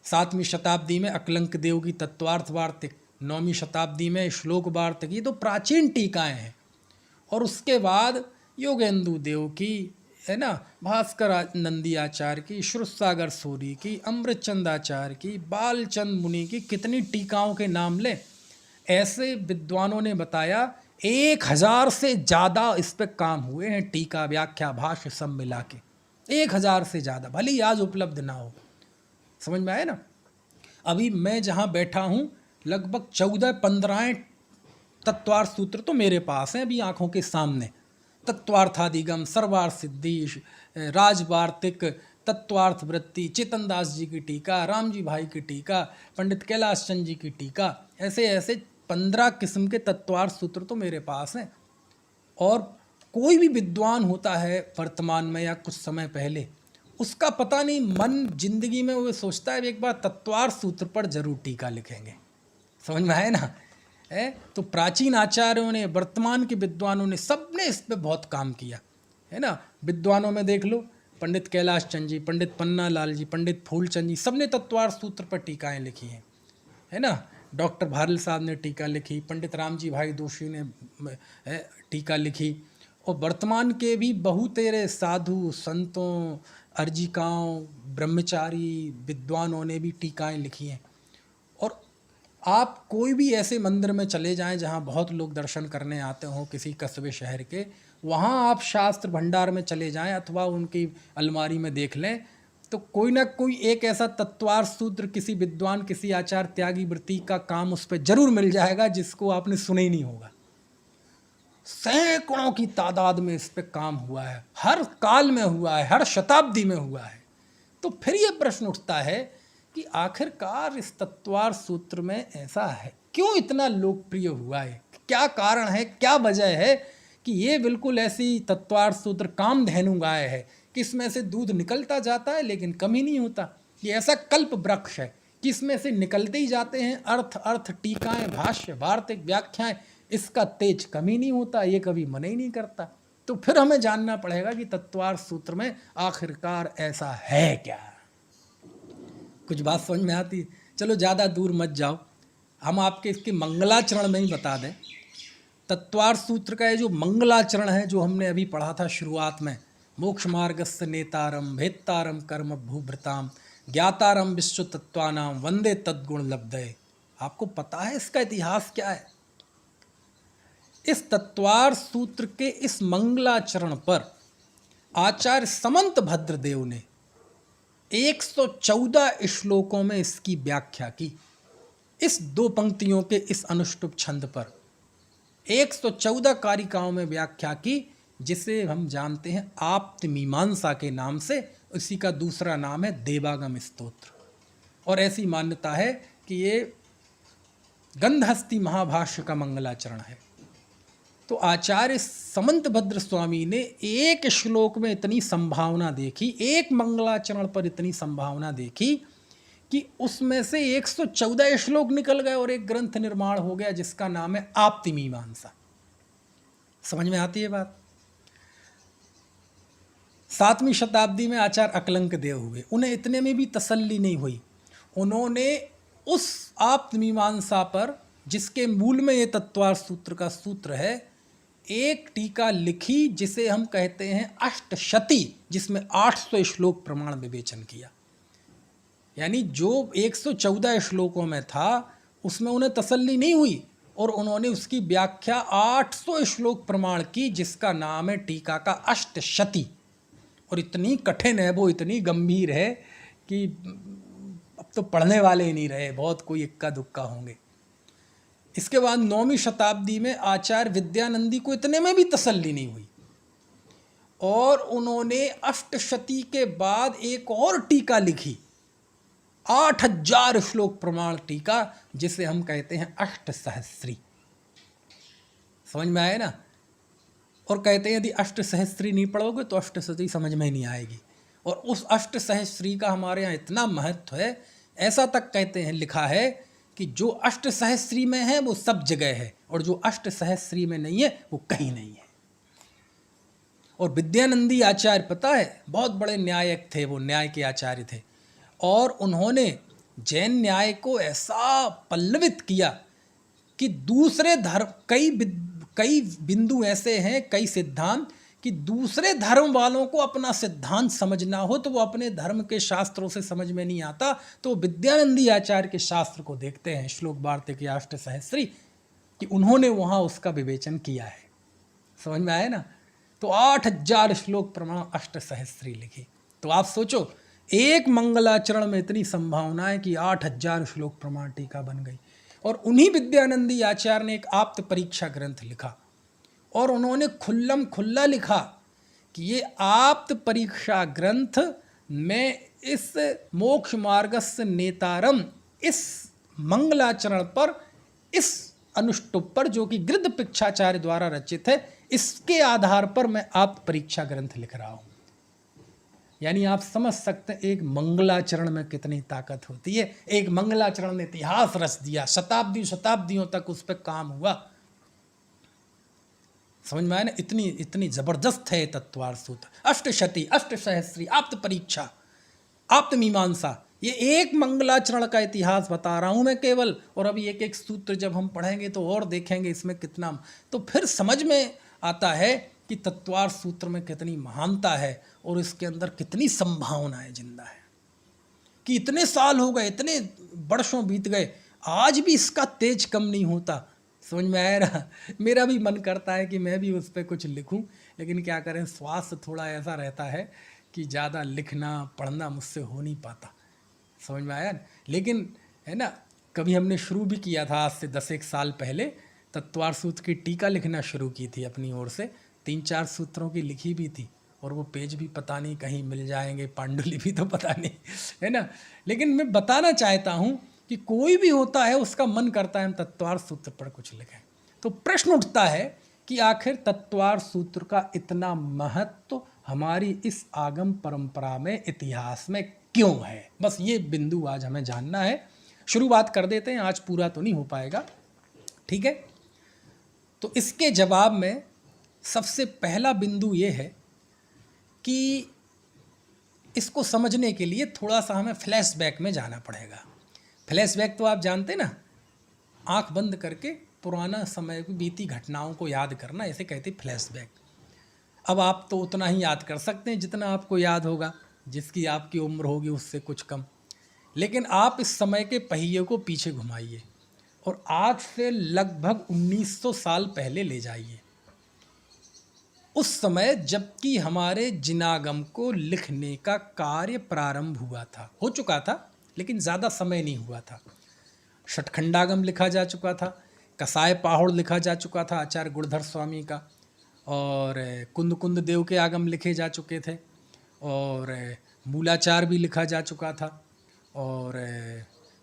7वीं शताब्दी में अकलंक देव की तत्वार्थ वार्तिक, 9वीं शताब्दी में श्लोक वार्तिकी, तो प्राचीन टीकाएं हैं। और उसके बाद योगेंदु देव की, है ना, भास्कर नंदी आचार्य की, श्रुतसागर सूरी की, अमृतचंद आचार्य की, बालचंद मुनि की, कितनी टीकाओं के नाम लें। ऐसे विद्वानों ने बताया 1000 से ज़्यादा इस पे काम हुए हैं, टीका व्याख्या भाष्य सब मिला के 1000 से ज़्यादा, भले ही आज उपलब्ध ना हो। समझ में आया ना। अभी मैं जहाँ बैठा हूँ लगभग 14-15 तत्वार्थ सूत्र तो मेरे पास हैं अभी आँखों के सामने। तत्वार्थादिगम, सर्वार्थ सिद्धि, राजवार्तिक, तत्वार्थ वृत्ति, चेतन दास जी की टीका, राम जी भाई की टीका, पंडित कैलाश चंद जी की टीका, ऐसे ऐसे 15 किस्म के तत्वार्थ सूत्र तो मेरे पास हैं। और कोई भी विद्वान होता है वर्तमान में या कुछ समय पहले, उसका पता नहीं मन जिंदगी में वो सोचता है एक बार तत्वार्थ सूत्र पर जरूर टीका लिखेंगे। समझ में आए ना। है तो प्राचीन आचार्यों ने, वर्तमान के विद्वानों ने, सबने इस पे बहुत काम किया है ना। विद्वानों में देख लो, पंडित कैलाश चंद जी, पंडित पन्ना लाल जी, पंडित फूलचंद जी, सबने तत्वार्थ सूत्र पर टीकाएं लिखी हैं, है ना। डॉक्टर भारल साहब ने टीका लिखी, पंडित राम जी भाई दोषी ने टीका लिखी। और वर्तमान के भी बहुतेरे साधु संतों, अर्जिकाओं, ब्रह्मचारी विद्वानों ने भी टीकाएं लिखी हैं। और आप कोई भी ऐसे मंदिर में चले जाएं जहां बहुत लोग दर्शन करने आते हों, किसी कस्बे शहर के, वहां आप शास्त्र भंडार में चले जाएं अथवा उनकी अलमारी में देख लें, तो कोई ना कोई एक ऐसा तत्वार्थ सूत्र किसी विद्वान, किसी आचार्य त्यागी वृत्ति का काम उस पर जरूर मिल जाएगा जिसको आपने सुना ही नहीं होगा। सैकड़ों की तादाद में इस पे काम हुआ है, हर काल में हुआ है, हर शताब्दी में हुआ है। तो फिर ये प्रश्न उठता है कि आखिरकार इस तत्वार्थ सूत्र में ऐसा है क्यों इतना लोकप्रिय हुआ है, क्या कारण है, क्या वजह है कि ये बिल्कुल ऐसी तत्वार्थ सूत्र कामधेनु गाय है कि इसमें से दूध निकलता जाता है लेकिन कम ही नहीं होता। ये ऐसा कल्प वृक्ष है कि इसमें से निकलते ही जाते हैं अर्थ अर्थ, टीकाएं, भाष्य, वार्तिक, व्याख्याएं, इसका तेज कम ही नहीं होता, ये कभी मन ही नहीं करता। तो फिर हमें जानना पड़ेगा कि तत्वार्थ सूत्र में आखिरकार ऐसा है क्या। कुछ बात समझ में आती। चलो ज़्यादा दूर मत जाओ, हम आपके इसके मंगलाचरण में ही बता दें। तत्वार्थ सूत्र का ये जो मंगलाचरण है, जो हमने अभी पढ़ा था शुरुआत में, मोक्ष मार्गस्य नेतारम भेत्तारम कर्म भूभृताम ज्ञातारम विश्व तत्वानाम वंदे तद्गुण लब्धये, आपको पता है इसका इतिहास क्या है? इस तत्वार्थ सूत्र के इस मंगलाचरण पर आचार्य समंत भद्रदेव ने 114 श्लोकों में इसकी व्याख्या की। इस 2 पंक्तियों के इस अनुष्टुप छंद पर 114 कारिकाओं में व्याख्या की, जिसे हम जानते हैं आप्त मीमांसा के नाम से। इसी का दूसरा नाम है देवागम स्तोत्र। और ऐसी मान्यता है कि ये गंधहस्ती महाभाष्य का मंगलाचरण है। तो आचार्य समंत भद्र स्वामी ने एक श्लोक में इतनी संभावना देखी, एक मंगलाचरण पर इतनी संभावना देखी कि उसमें से 114 श्लोक निकल गए और एक ग्रंथ निर्माण हो गया जिसका नाम है आप्ति मीमांसा। समझ में आती है बात? 7वीं शताब्दी में आचार्य अकलंक देव हुए, उन्हें इतने में भी तसल्ली नहीं हुई। उन्होंने उस आप्त मीमांसा पर, जिसके मूल में ये तत्वार्थ सूत्र का सूत्र है, एक टीका लिखी जिसे हम कहते हैं अष्टशती, जिसमें 800 श्लोक प्रमाण विवेचन किया। यानी जो 114 श्लोकों में था उसमें उन्हें तसल्ली नहीं हुई और उन्होंने उसकी व्याख्या 800 श्लोक प्रमाण की, जिसका नाम है टीका का अष्टशती। और इतनी कठिन है वो, इतनी गंभीर है कि अब तो पढ़ने वाले ही नहीं रहे, बहुत कोई इक्का दुक्का होंगे। इसके बाद 9वीं शताब्दी में आचार्य विद्यानंदी को इतने में भी तसल्ली नहीं हुई और उन्होंने अष्टशती के बाद एक और टीका लिखी, 8000 श्लोक प्रमाण टीका, जिसे हम कहते हैं अष्टसहस्री। समझ में आए ना? और कहते हैं यदि अष्टसहस्री नहीं पढ़ोगे तो अष्टशती समझ में नहीं आएगी। और उस अष्टसहस्री का हमारे यहाँ इतना महत्व है, ऐसा तक कहते हैं, लिखा है कि जो अष्टसहस्री में है वो सब जगह है और जो अष्टसहस्री में नहीं है वो कहीं नहीं है। और विद्यानंदी आचार्य पता है बहुत बड़े न्यायिक थे, वो न्याय के आचार्य थे और उन्होंने जैन न्याय को ऐसा पल्लवित किया कि दूसरे धर्म कई बिंदु ऐसे हैं, कई सिद्धांत कि दूसरे धर्म वालों को अपना सिद्धांत समझना हो तो वो अपने धर्म के शास्त्रों से समझ में नहीं आता, तो विद्यानंदी आचार्य के शास्त्र को देखते हैं, श्लोक वार्तिक अष्टसहस्त्री, कि उन्होंने वहाँ उसका विवेचन किया है। समझ में आया ना? तो 8000 श्लोक प्रमाण अष्टसहस्त्री लिखी। तो आप सोचो, एक मंगलाचरण में इतनी संभावना है कि 8000 श्लोक प्रमाण टीका बन गई। और उन्हीं विद्यानंदी आचार्य ने एक आप्त परीक्षा ग्रंथ लिखा और उन्होंने खुल्लम खुल्ला लिखा कि ये आप्त परीक्षा ग्रंथ में इस मोक्ष मार्गस्य नेतारम, इस मंगलाचरण पर, इस अनुष्टुप पर, जो कि गृध्र पिक्षाचार्य द्वारा रचित है, इसके आधार पर मैं आप्त परीक्षा ग्रंथ लिख रहा हूँ। यानी आप समझ सकते हैं एक मंगलाचरण में कितनी ताकत होती है। एक मंगलाचरण ने इतिहास रच दिया, शताब्दियों तक उस पर काम हुआ। समझ में आया ना? इतनी जबरदस्त है तत्वार सूत्र। अष्टशती, अष्टसहस्त्री, आप्त परीक्षा, आप्त मीमांसा, ये एक मंगलाचरण का इतिहास बता रहा हूं मैं केवल। और अभी एक एक सूत्र जब हम पढ़ेंगे तो और देखेंगे इसमें कितना, तो फिर समझ में आता है कि तत्वार सूत्र में कितनी महानता है और इसके अंदर कितनी संभावनाएं जिंदा है। कि इतने साल हो गए, इतने वर्षों बीत गए, आज भी इसका तेज कम नहीं होता। समझ में आया रहा? मेरा भी मन करता है कि मैं भी उस पर कुछ लिखूं, लेकिन क्या करें, स्वास्थ्य थोड़ा ऐसा रहता है कि ज़्यादा लिखना पढ़ना मुझसे हो नहीं पाता। समझ में आया? लेकिन है ना, कभी हमने शुरू भी किया था, आज से 10-1 साल पहले तत्वार सूत्र की टीका लिखना शुरू की थी अपनी ओर से। 3-4 सूत्रों की लिखी भी थी और वो पेज भी पता नहीं कहीं मिल जाएंगे, पांडुलिपि तो पता नहीं, है ना। लेकिन मैं बताना चाहता हूँ कि कोई भी होता है उसका मन करता है हम तत्वार सूत्र पर कुछ लिखें। तो प्रश्न उठता है कि आखिर तत्वार सूत्र का इतना महत्व हमारी इस आगम परंपरा में, इतिहास में क्यों है? बस ये बिंदु आज हमें जानना है। शुरुआत कर देते हैं, आज पूरा तो नहीं हो पाएगा, ठीक है। तो इसके जवाब में सबसे पहला बिंदु ये है कि इसको समझने के लिए थोड़ा सा हमें फ्लैशबैक में जाना पड़ेगा। फ्लैशबैक तो आप जानते ना, आंख बंद करके पुराना समय की बीती घटनाओं को याद करना, इसे कहते फ्लैशबैक। अब आप तो उतना ही याद कर सकते हैं जितना आपको याद होगा, जिसकी आपकी उम्र होगी उससे कुछ कम। लेकिन आप इस समय के पहिए को पीछे घुमाइए और आज से लगभग 1900 साल पहले ले जाइए। उस समय जबकि हमारे जिनागम को लिखने का कार्य प्रारंभ हुआ था, हो चुका था, लेकिन ज़्यादा समय नहीं हुआ था। षटखंडागम लिखा जा चुका था, कसाय पाहुड़ लिखा जा चुका था आचार्य गुणधर स्वामी का, और कुंद कुंद देव के आगम लिखे जा चुके थे, और मूलाचार भी लिखा जा चुका था, और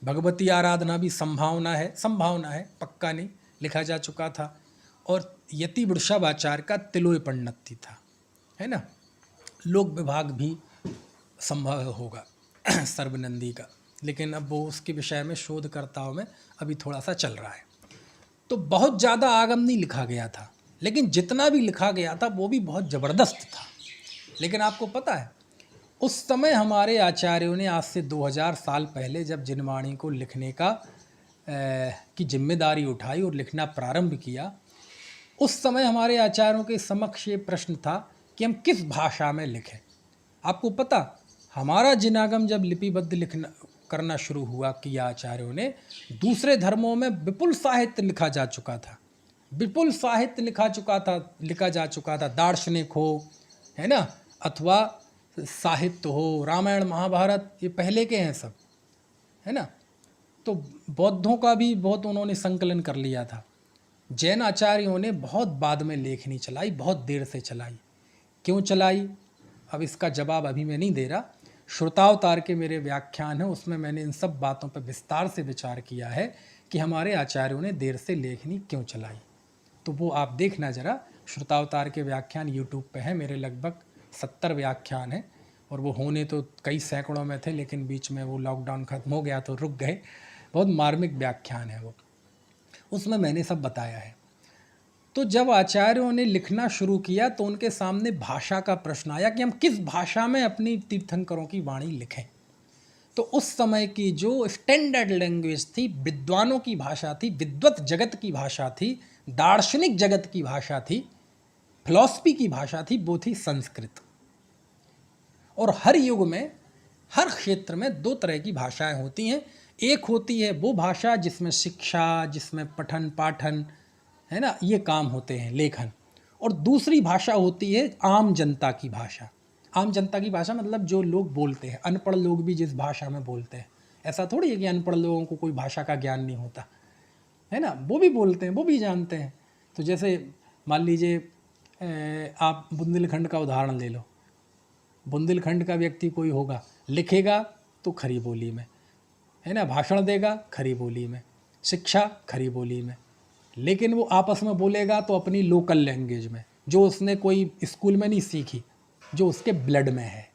भगवती आराधना भी संभावना है, पक्का नहीं, लिखा जा चुका था, और यति वृषभाचार्य का तिलोय पंडित था, है ना। लोक विभाग भी संभव होगा सर्वनंदी का, लेकिन अब वो उसके विषय में शोधकर्ताओं में अभी थोड़ा सा चल रहा है। तो बहुत ज़्यादा आगम नहीं लिखा गया था, लेकिन जितना भी लिखा गया था वो भी बहुत ज़बरदस्त था। लेकिन आपको पता है उस समय हमारे आचार्यों ने, आज से 2000 साल पहले जब जिनवाणी को लिखने की जिम्मेदारी उठाई और लिखना प्रारंभ किया, उस समय हमारे आचार्यों के समक्ष ये प्रश्न था कि हम किस भाषा में लिखें। आपको पता, हमारा जिनागम जब लिपिबद्ध करना शुरू हुआ किया आचार्यों ने, दूसरे धर्मों में विपुल साहित्य लिखा जा चुका था, विपुल साहित्य लिखा जा चुका था, दार्शनिक हो, है ना, अथवा साहित्य हो, रामायण महाभारत ये पहले के हैं सब, है ना। तो बौद्धों का भी बहुत उन्होंने संकलन कर लिया था। जैन आचार्यों ने बहुत बाद में लेखनी चलाई, बहुत देर से चलाई। क्यों चलाई, अब इसका जवाब अभी मैं नहीं दे रहा। श्रुतावतार के मेरे व्याख्यान है, उसमें मैंने इन सब बातों पर विस्तार से विचार किया है कि हमारे आचार्यों ने देर से लेखनी क्यों चलाई। तो वो आप देखना ज़रा, श्रुतावतार के व्याख्यान यूट्यूब पे हैं, मेरे लगभग 70 व्याख्यान हैं, और वो होने तो कई सैकड़ों में थे, लेकिन बीच में वो लॉकडाउन ख़त्म हो गया तो रुक गए। बहुत मार्मिक व्याख्यान है वो, उसमें मैंने सब बताया है। तो जब आचार्यों ने लिखना शुरू किया तो उनके सामने भाषा का प्रश्न आया कि हम किस भाषा में अपनी तीर्थंकरों की वाणी लिखें। तो तो उस समय की जो स्टैंडर्ड लैंग्वेज थी, विद्वानों की भाषा थी, विद्वत जगत की भाषा थी, दार्शनिक जगत की भाषा थी, फिलॉसफी की भाषा थी, वो थी संस्कृत। और हर युग में, हर क्षेत्र में दो तरह की भाषाएं होती हैं। एक होती है वो भाषा जिसमें शिक्षा, जिसमें पठन पाठन, है ना, ये काम होते हैं, लेखन। और दूसरी भाषा होती है आम जनता की भाषा। आम जनता की भाषा मतलब जो लोग बोलते हैं, अनपढ़ लोग भी जिस भाषा में बोलते हैं। ऐसा थोड़ी है कि अनपढ़ लोगों को कोई भाषा का ज्ञान नहीं होता, है ना, वो भी बोलते हैं, वो भी जानते हैं। तो जैसे मान लीजिए आप बुंदेलखंड का उदाहरण ले लो। बुंदेलखंड का व्यक्ति कोई होगा, लिखेगा तो खरी बोली में, है ना, भाषण देगा खरी बोली में, शिक्षा खरी बोली में, लेकिन वो आपस में बोलेगा तो अपनी लोकल लैंग्वेज में, जो उसने कोई स्कूल में नहीं सीखी, जो उसके ब्लड में है।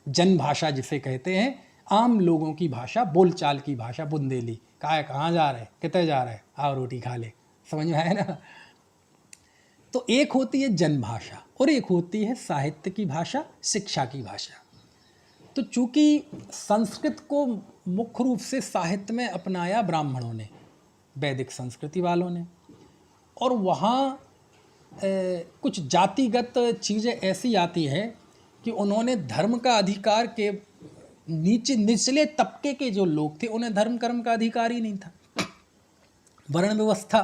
जन भाषा जिसे कहते हैं, आम लोगों की भाषा, बोलचाल की भाषा, बुंदेली। कहाँ जा रहे, कितने जा रहे, आओ रोटी खा ले, समझ में आया ना। तो एक होती है जन भाषा और एक होती है साहित्य की भाषा, शिक्षा की भाषा। तो चूंकि संस्कृत को मुख्य रूप से साहित्य में अपनाया ब्राह्मणों ने, वैदिक संस्कृति वालों ने, और वहाँ कुछ जातिगत चीज़ें ऐसी आती हैं कि उन्होंने धर्म का अधिकार के निचले तबके के जो लोग थे, उन्हें धर्म कर्म का अधिकार ही नहीं था। वर्ण व्यवस्था,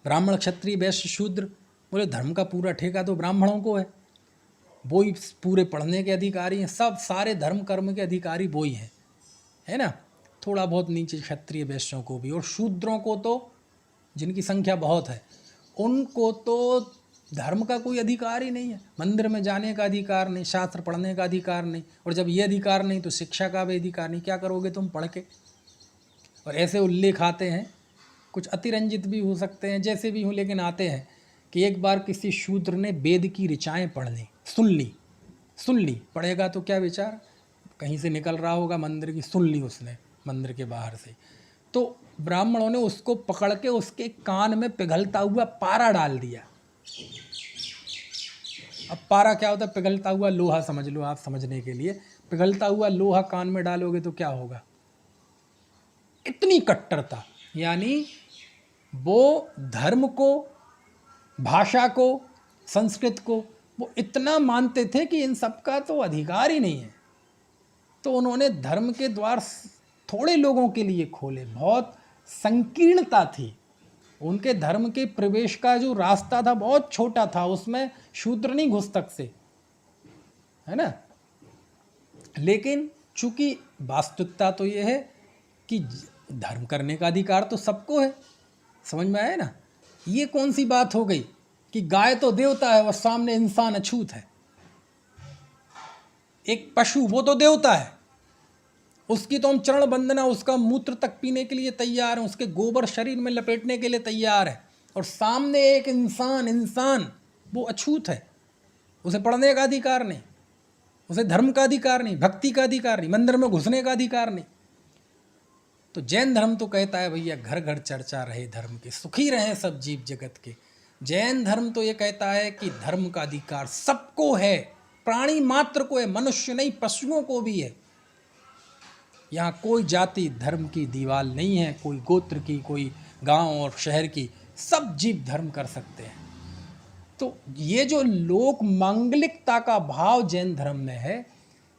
ब्राह्मण क्षत्रिय वैश्य शूद्र, बोले धर्म का पूरा ठेका तो ब्राह्मणों को है, वो ही पूरे पढ़ने के अधिकारी हैं, सब सारे धर्म कर्म के अधिकारी वो ही हैं, है ना। थोड़ा बहुत नीचे क्षत्रिय वैश्यों को भी, और शूद्रों को तो, जिनकी संख्या बहुत है, उनको तो धर्म का कोई अधिकार ही नहीं है। मंदिर में जाने का अधिकार नहीं, शास्त्र पढ़ने का अधिकार नहीं, और जब ये अधिकार नहीं तो शिक्षा का भी अधिकार नहीं। क्या करोगे तुम पढ़ के। और ऐसे उल्लेख आते हैं, कुछ अतिरंजित भी हो सकते हैं, जैसे भी हों, लेकिन आते हैं कि एक बार किसी शूद्र ने वेद की ऋचाएँ पढ़ ली, सुन ली। पढ़ेगा तो क्या विचार, कहीं से निकल रहा होगा मंदिर की, सुन ली उसने मंदिर के बाहर से, तो ब्राह्मणों ने उसको पकड़ के उसके कान में पिघलता हुआ पारा डाल दिया। अब पारा क्या होता है, पिघलता हुआ लोहा, समझ लो आप, समझने के लिए, पिघलता हुआ लोहा कान में डालोगे तो क्या होगा। इतनी कट्टरता, यानी वो धर्म को, भाषा को, संस्कृत को वो इतना मानते थे कि इन सब का तो अधिकार ही नहीं है। तो उन्होंने धर्म के द्वार थोड़े लोगों के लिए खोले, बहुत संकीर्णता थी। उनके धर्म के प्रवेश का जो रास्ता था बहुत छोटा था, उसमें शूद्र नहीं घुस सकते, है ना। लेकिन चूंकि वास्तविकता तो ये है कि धर्म करने का अधिकार तो सबको है, समझ में आया ना। ये कौन सी बात हो गई कि गाय तो देवता है और सामने इंसान अछूत है। एक पशु वो तो देवता है, उसकी तो हम चरण वंदना, उसका मूत्र तक पीने के लिए तैयार हैं, उसके गोबर शरीर में लपेटने के लिए तैयार है, और सामने एक इंसान वो अछूत है, उसे पढ़ने का अधिकार नहीं, उसे धर्म का अधिकार नहीं, भक्ति का अधिकार नहीं, मंदिर में घुसने का अधिकार नहीं। तो जैन धर्म तो कहता है भैया घर घर चर्चा रहे धर्म के, सुखी रहें सब जीव जगत के। जैन धर्म तो ये कहता है कि धर्म का अधिकार सबको है, प्राणी मात्र को है, मनुष्य नहीं, पशुओं को भी है। यहाँ कोई जाति धर्म की दीवार नहीं है, कोई गोत्र की, कोई गांव और शहर की, सब जीव धर्म कर सकते हैं। तो ये जो लोक मांगलिकता का भाव जैन धर्म में है,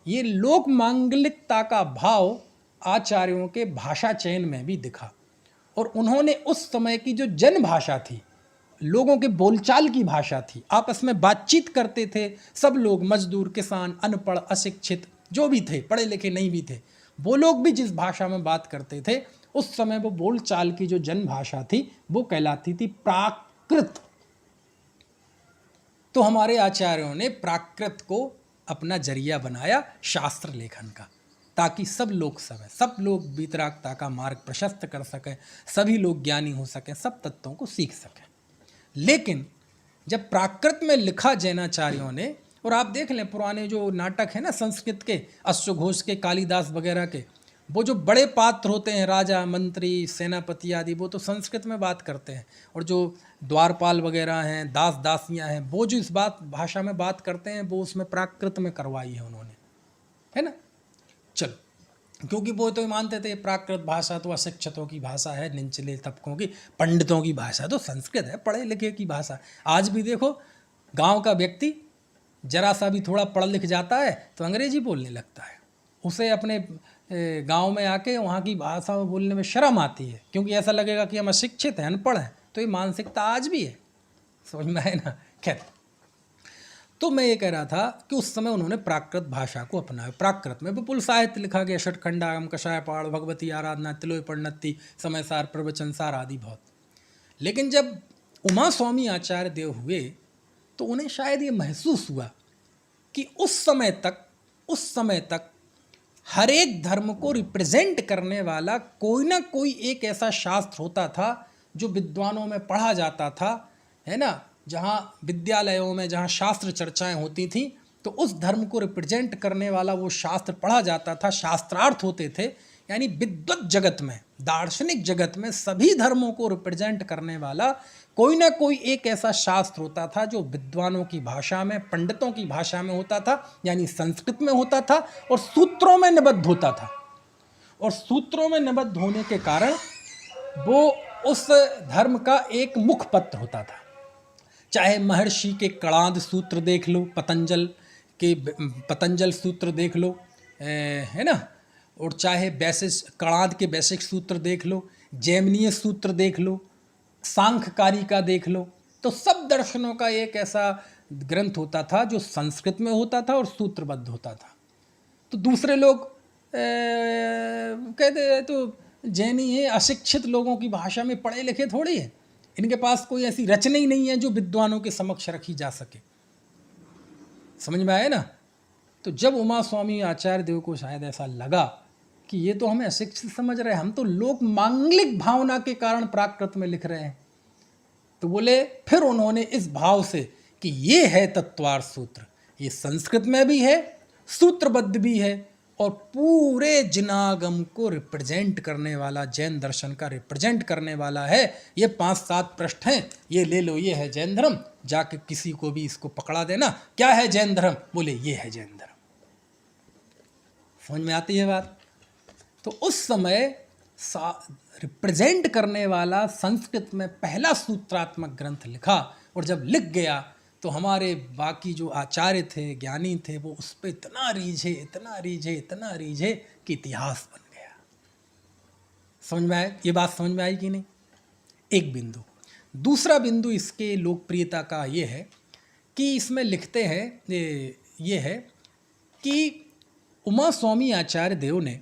ये लोक मांगलिकता का भाव आचार्यों के भाषा चयन में भी दिखा। और उन्होंने उस समय की जो जन भाषा थी, लोगों के बोलचाल की भाषा थी, आपस में बातचीत करते थे सब लोग, मजदूर, किसान, अनपढ़, अशिक्षित, जो भी थे, पढ़े लिखे नहीं भी थे, वो लोग भी जिस भाषा में बात करते थे उस समय, वो बोलचाल की जो जन भाषा थी वो कहलाती थी प्राकृत। तो हमारे आचार्यों ने प्राकृत को अपना जरिया बनाया शास्त्र लेखन का, ताकि सब लोग वीतरागता का मार्ग प्रशस्त कर सकें, सभी लोग ज्ञानी हो सकें, सब तत्वों को सीख सकें। लेकिन जब प्राकृत में लिखा जैनाचार्यों ने, और आप देख लें पुराने जो नाटक है ना संस्कृत के, अश्वघोष के, कालिदास वगैरह के, वो जो बड़े पात्र होते हैं, राजा, मंत्री, सेनापति आदि, वो तो संस्कृत में बात करते हैं, और जो द्वारपाल वगैरह हैं, दास दासियां हैं, वो जो इस भाषा में बात करते हैं, वो उसमें प्राकृत में करवाई है उन्होंने, है ना। चलो, क्योंकि वो तो मानते थे प्राकृत भाषा तो अशिक्षितों की भाषा है, निचले तबकों की, पंडितों की भाषा तो संस्कृत है, पढ़े लिखे की भाषा। आज भी देखो गांव का व्यक्ति जरा सा भी थोड़ा पढ़ लिख जाता है तो अंग्रेजी बोलने लगता है, उसे अपने गांव में आके वहाँ की भाषा में बोलने में शर्म आती है, क्योंकि ऐसा लगेगा कि हम अशिक्षित हैं, अनपढ़ हैं। तो ये मानसिकता आज भी है, समझ में आए ना। खैर, तो मैं ये कह रहा था कि उस समय उन्होंने प्राकृत भाषा को अपनाया। प्राकृत में विपुल साहित्य लिखा गया, षटखंडागम, कषाय पाठ, भगवती आराधना, तिलोय पण्णति, समय सार, प्रवचन सार आदि बहुत। लेकिन जब उमा स्वामी आचार्य देव हुए तो उन्हें शायद ये महसूस हुआ कि उस समय तक हर एक धर्म को रिप्रेजेंट करने वाला कोई ना कोई एक ऐसा शास्त्र होता था जो विद्वानों में पढ़ा जाता था, है ना। जहाँ विद्यालयों में जहाँ शास्त्र चर्चाएं होती थीं तो उस धर्म को रिप्रेजेंट करने वाला वो शास्त्र पढ़ा जाता था, शास्त्रार्थ होते थे। यानी विद्वत जगत में, दार्शनिक जगत में सभी धर्मों को रिप्रेजेंट करने वाला कोई ना कोई एक ऐसा शास्त्र होता था जो विद्वानों की भाषा में, पंडितों की भाषा में होता था, यानी संस्कृत में होता था और सूत्रों में निबद्ध होता था। और सूत्रों में निबद्ध होने के कारण वो उस धर्म का एक मुखपत्र होता था। चाहे महर्षि के कणाद सूत्र देख लो, पतंजल सूत्र देख लो, है ना, और चाहे कणाद के वैशिक सूत्र देख लो, जैमिनीय सूत्र देख लो, सांख्यकारी का देख लो, तो सब दर्शनों का एक ऐसा ग्रंथ होता था जो संस्कृत में होता था और सूत्रबद्ध होता था। तो दूसरे लोग कहते तो जैनी है, अशिक्षित लोगों की भाषा में पढ़े लिखे थोड़ी है, इनके पास कोई ऐसी रचना ही नहीं है जो विद्वानों के समक्ष रखी जा सके। समझ में आए ना। तो जब उमा स्वामी आचार्य देव को शायद ऐसा लगा कि ये तो हमें अशिक्षित समझ रहे हैं, हम तो लोक मांगलिक भावना के कारण प्राकृत में लिख रहे हैं, तो बोले, फिर उन्होंने इस भाव से कि ये है तत्वार्थ सूत्र, ये संस्कृत में भी है, सूत्रबद्ध भी है और पूरे जिनागम को रिप्रेजेंट करने वाला, जैन दर्शन का रिप्रेजेंट करने वाला है। ये 5-7 पृष्ठ हैं, ये ले लो, ये है जैन धर्म। जाके किसी को भी इसको पकड़ा देना, क्या है जैन धर्म, बोले ये है जैन धर्म। समझ में आती है बात। तो उस समय रिप्रेजेंट करने वाला संस्कृत में पहला सूत्रात्मक ग्रंथ लिखा, और जब लिख गया तो हमारे बाकी जो आचार्य थे, ज्ञानी थे, वो उस पर इतना रीझे कि इतिहास बन गया। समझ में आए ये बात, समझ में आई कि नहीं। एक बिंदु। दूसरा बिंदु इसके लोकप्रियता का ये है कि इसमें लिखते हैं, ये है कि उमा स्वामी आचार्य देव ने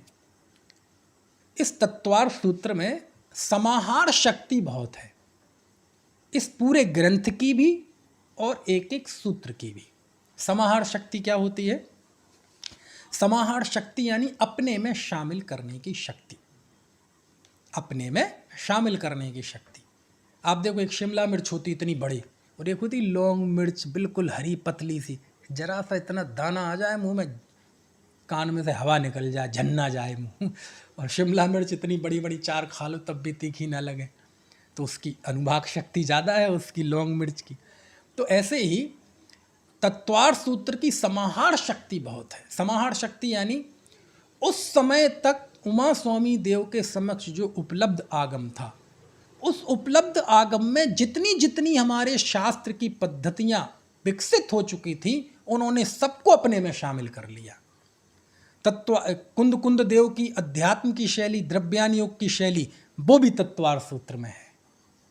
इस तत्वार्थ सूत्र में समाहार शक्ति बहुत है, इस पूरे ग्रंथ की भी और एक एक सूत्र की भी। समाहार शक्ति क्या होती है? समाहार शक्ति यानी अपने में शामिल करने की शक्ति, अपने में शामिल करने की शक्ति। आप देखो, एक शिमला मिर्च होती इतनी बड़ी, और एक होती लौंग मिर्च बिल्कुल हरी पतली सी, जरा सा इतना दाना आ जाए मुंह में, कान में से हवा निकल जाए, झन्ना जाए मुंह। और शिमला मिर्च इतनी बड़ी बड़ी 4 खा लो तब भी तीखी ना लगे, तो उसकी अनुभाग शक्ति ज़्यादा है उसकी लौंग मिर्च की। तो ऐसे ही तत्वार्थ सूत्र की समाहार शक्ति बहुत है। समाहार शक्ति यानी उस समय तक उमा स्वामी देव के समक्ष जो उपलब्ध आगम था, उस उपलब्ध आगम में जितनी जितनी हमारे शास्त्र की पद्धतियाँ विकसित हो चुकी थी, उन्होंने सबको अपने में शामिल कर लिया। कुंद देव की अध्यात्म की शैली, द्रव्यान योग की शैली, वो भी तत्वार्थ सूत्र में है।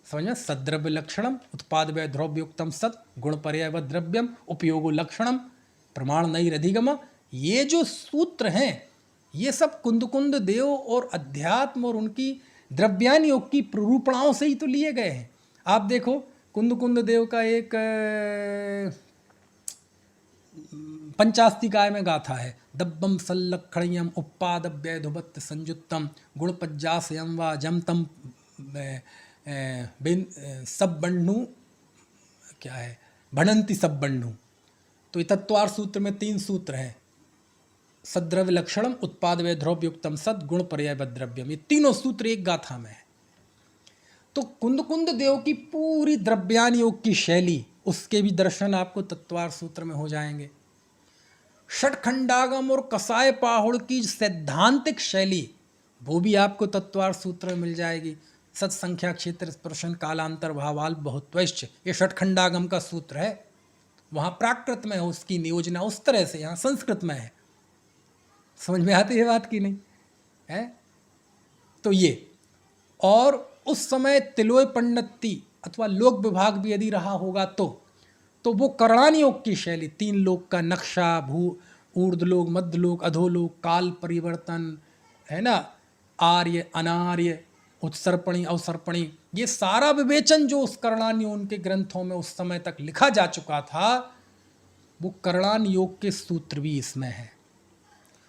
समझ में, सद्रव्य लक्षणम, उत्पाद व्यय द्रव्योक्तम सत, गुण पर्याय व द्रव्यम, उपयोगो लक्षणम, प्रमाण नैरधिगम, ये जो सूत्र हैं ये सब कुंद देव और अध्यात्म और उनकी द्रव्यान योग की प्ररूपणाओं से ही तो लिए गए हैं। आप देखो, कुंद देव का एक पंचास्तिकाय में गाथा है, दब्बम सल्लक्षणयम उपादव्य धुबत्त संयुक्तम गुणपज्जासयम व जमतम सब बंडू, क्या है, भणंती सब बंडू। तो ये तत्वार्थ सूत्र में 3 सूत्र हैं, सद्रव्य लक्षणम, उत्पाद व्यय द्रव्योक्तम सद, गुण पर्याय द्रव्यम, ये तीनों सूत्र एक गाथा में है। तो कुंद देव की पूरी द्रव्यान योग की शैली, उसके भी दर्शन आपको तत्वार्थ सूत्र में हो जाएंगे। षटखंडागम और कसाय पाहुड़ की सैद्धांतिक शैली वो भी आपको तत्वार्थ सूत्र में मिल जाएगी। सत संख्या क्षेत्र स्पर्शन कालांतर भावाल बहुत्वश्च, ये षटखंडागम का सूत्र है। वहाँ प्राकृत में है उसकी नियोजना उस तरह से, यहाँ संस्कृत में है। समझ में आती है बात की नहीं है? तो ये, और उस समय तिलोय पंडिती अथवा लोक विभाग भी यदि रहा होगा तो वो करणान योग की शैली, 3 लोक का नक्शा, भू ऊर्ध्वलोक, मध्यलोक, अधोलोक, काल परिवर्तन, है ना, आर्य अनार्य, उत्सर्पणी अवसर्पणी, ये सारा विवेचन जो उस करणान योग के ग्रंथों में उस समय तक लिखा जा चुका था, वो करणान योग के सूत्र भी इसमें है।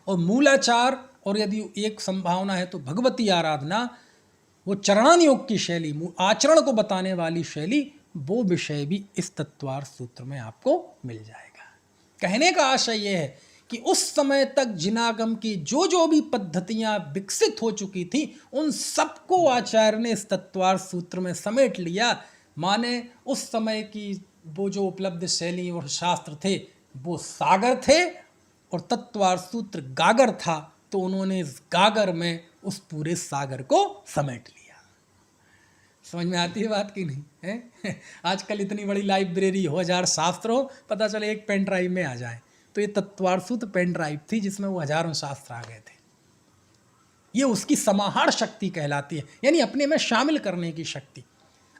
और मूलाचार, और यदि एक संभावना है तो भगवती आराधना, वो चरणान योग की शैली, आचरण को बताने वाली शैली, वो विषय भी इस तत्वार्थ सूत्र में आपको मिल जाएगा। कहने का आशय यह है कि उस समय तक जिनागम की जो भी पद्धतियां विकसित हो चुकी थी, उन सबको आचार्य ने इस तत्वार्थ सूत्र में समेट लिया। माने उस समय की वो जो उपलब्ध शैली और शास्त्र थे वो सागर थे, और तत्वार्थ सूत्र गागर था, तो उन्होंने इस गागर में उस पूरे सागर को समेट लिया। समझ में आती है बात की नहीं है? आजकल इतनी बड़ी लाइब्रेरी हो, 1000 शास्त्र हो, पता चले एक पेन ड्राइव में आ जाए, तो ये तत्वार्थ सूत्र पेन ड्राइव थी जिसमें वो हजारों शास्त्र आ गए थे। ये उसकी समाहार शक्ति कहलाती है, यानी अपने में शामिल करने की शक्ति।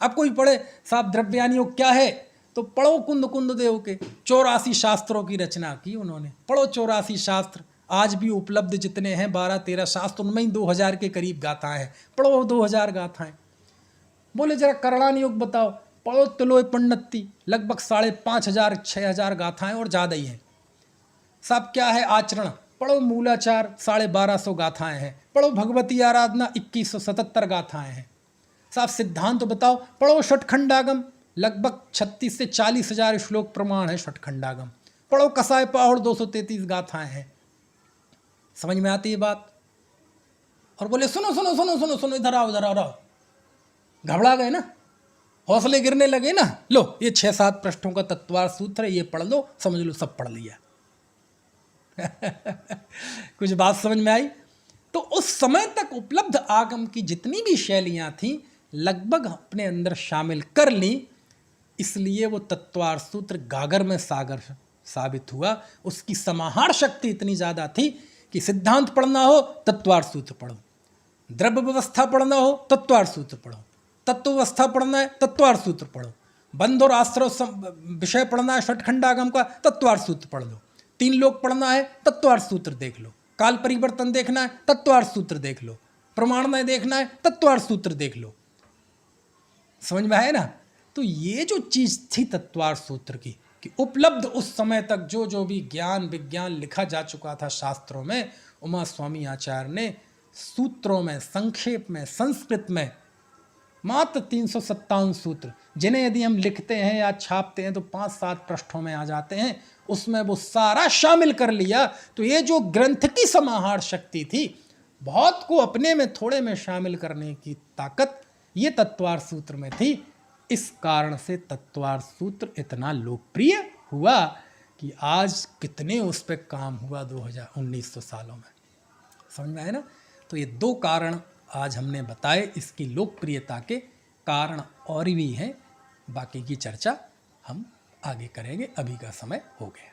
अब कोई पढ़े साहब द्रव्यान योग क्या है, तो पढ़ो कुंद कुंद देव के 84 शास्त्रों की रचना की उन्होंने। पढ़ो 84 शास्त्र, आज भी उपलब्ध जितने हैं 12-13 शास्त्र, उनमें ही 2000 के करीब गाथाएं हैं। पढ़ो 2000 गाथाएं। बोले जरा करणान योग बताओ, पढ़ो तिलोय पंडिती, लगभग 5500-6000 गाथाएं और ज़्यादा ही हैं। साहब क्या है आचरण, पढ़ो मूलाचार, 1250 गाथाएं हैं। पढ़ो भगवती आराधना, 2177 गाथाएं हैं। साहब सिद्धांत तो बताओ, पढ़ो षटखंडागम, लगभग 36 से 40 हजार श्लोक प्रमाण है षटखंडागम। पढ़ो कसाय पाहुड़, 233 गाथाएं हैं। समझ में आती है बात? और बोले सुनो सुनो सुनो सुनो सुनो, इधर आओ इधर आओ, घबरा गए ना, हौसले गिरने लगे ना, लो ये 6-7 पृष्ठों का तत्वार्थ सूत्र है, ये पढ़ लो, समझ लो सब पढ़ लिया। कुछ बात समझ में आई? तो उस समय तक उपलब्ध आगम की जितनी भी शैलियां थीं लगभग अपने अंदर शामिल कर ली, इसलिए वो तत्वार्थ सूत्र गागर में सागर साबित हुआ। उसकी समाहार शक्ति इतनी ज़्यादा थी कि सिद्धांत पढ़ना हो तत्वार्थ सूत्र पढ़ो, द्रव्य व्यवस्था पढ़ना हो तत्वार्थ सूत्र पढ़ो, तत्व व्यवस्था पढ़ना है तत्वार्थ सूत्र पढ़ो, बंध और आश्रय विषय पढ़ना है षटखंडागम का, तत्वार्थ सूत्र पढ़ लो, 3 लोक पढ़ना है तत्वार्थ सूत्र देख लो, काल परिवर्तन देखना है तत्वार्थ सूत्र देख लो, प्रमाणमय देखना है तत्वार्थ सूत्र देख लो। समझ में आया ना? तो ये जो चीज़ थी तत्वार्थ सूत्र की, कि उपलब्ध उस समय तक जो भी ज्ञान विज्ञान लिखा जा चुका था शास्त्रों में, उमा स्वामी आचार्य ने सूत्रों में संक्षेप में संस्कृत में मात्र 357 सूत्र, जिन्हें यदि हम लिखते हैं या छापते हैं तो 5-7 पृष्ठों में आ जाते हैं, उसमें वो सारा शामिल कर लिया। तो ये जो ग्रंथ की समाहार शक्ति थी, बहुत को अपने में थोड़े में शामिल करने की ताकत ये तत्वार्थ सूत्र में थी। इस कारण से तत्वार्थ सूत्र इतना लोकप्रिय हुआ कि आज कितने उस पर काम हुआ 1900 सालों में। समझ में आए ना? तो ये 2 कारण आज हमने बताए। इसकी लोकप्रियता के कारण और भी हैं, बाकी की चर्चा हम आगे करेंगे, अभी का समय हो गया।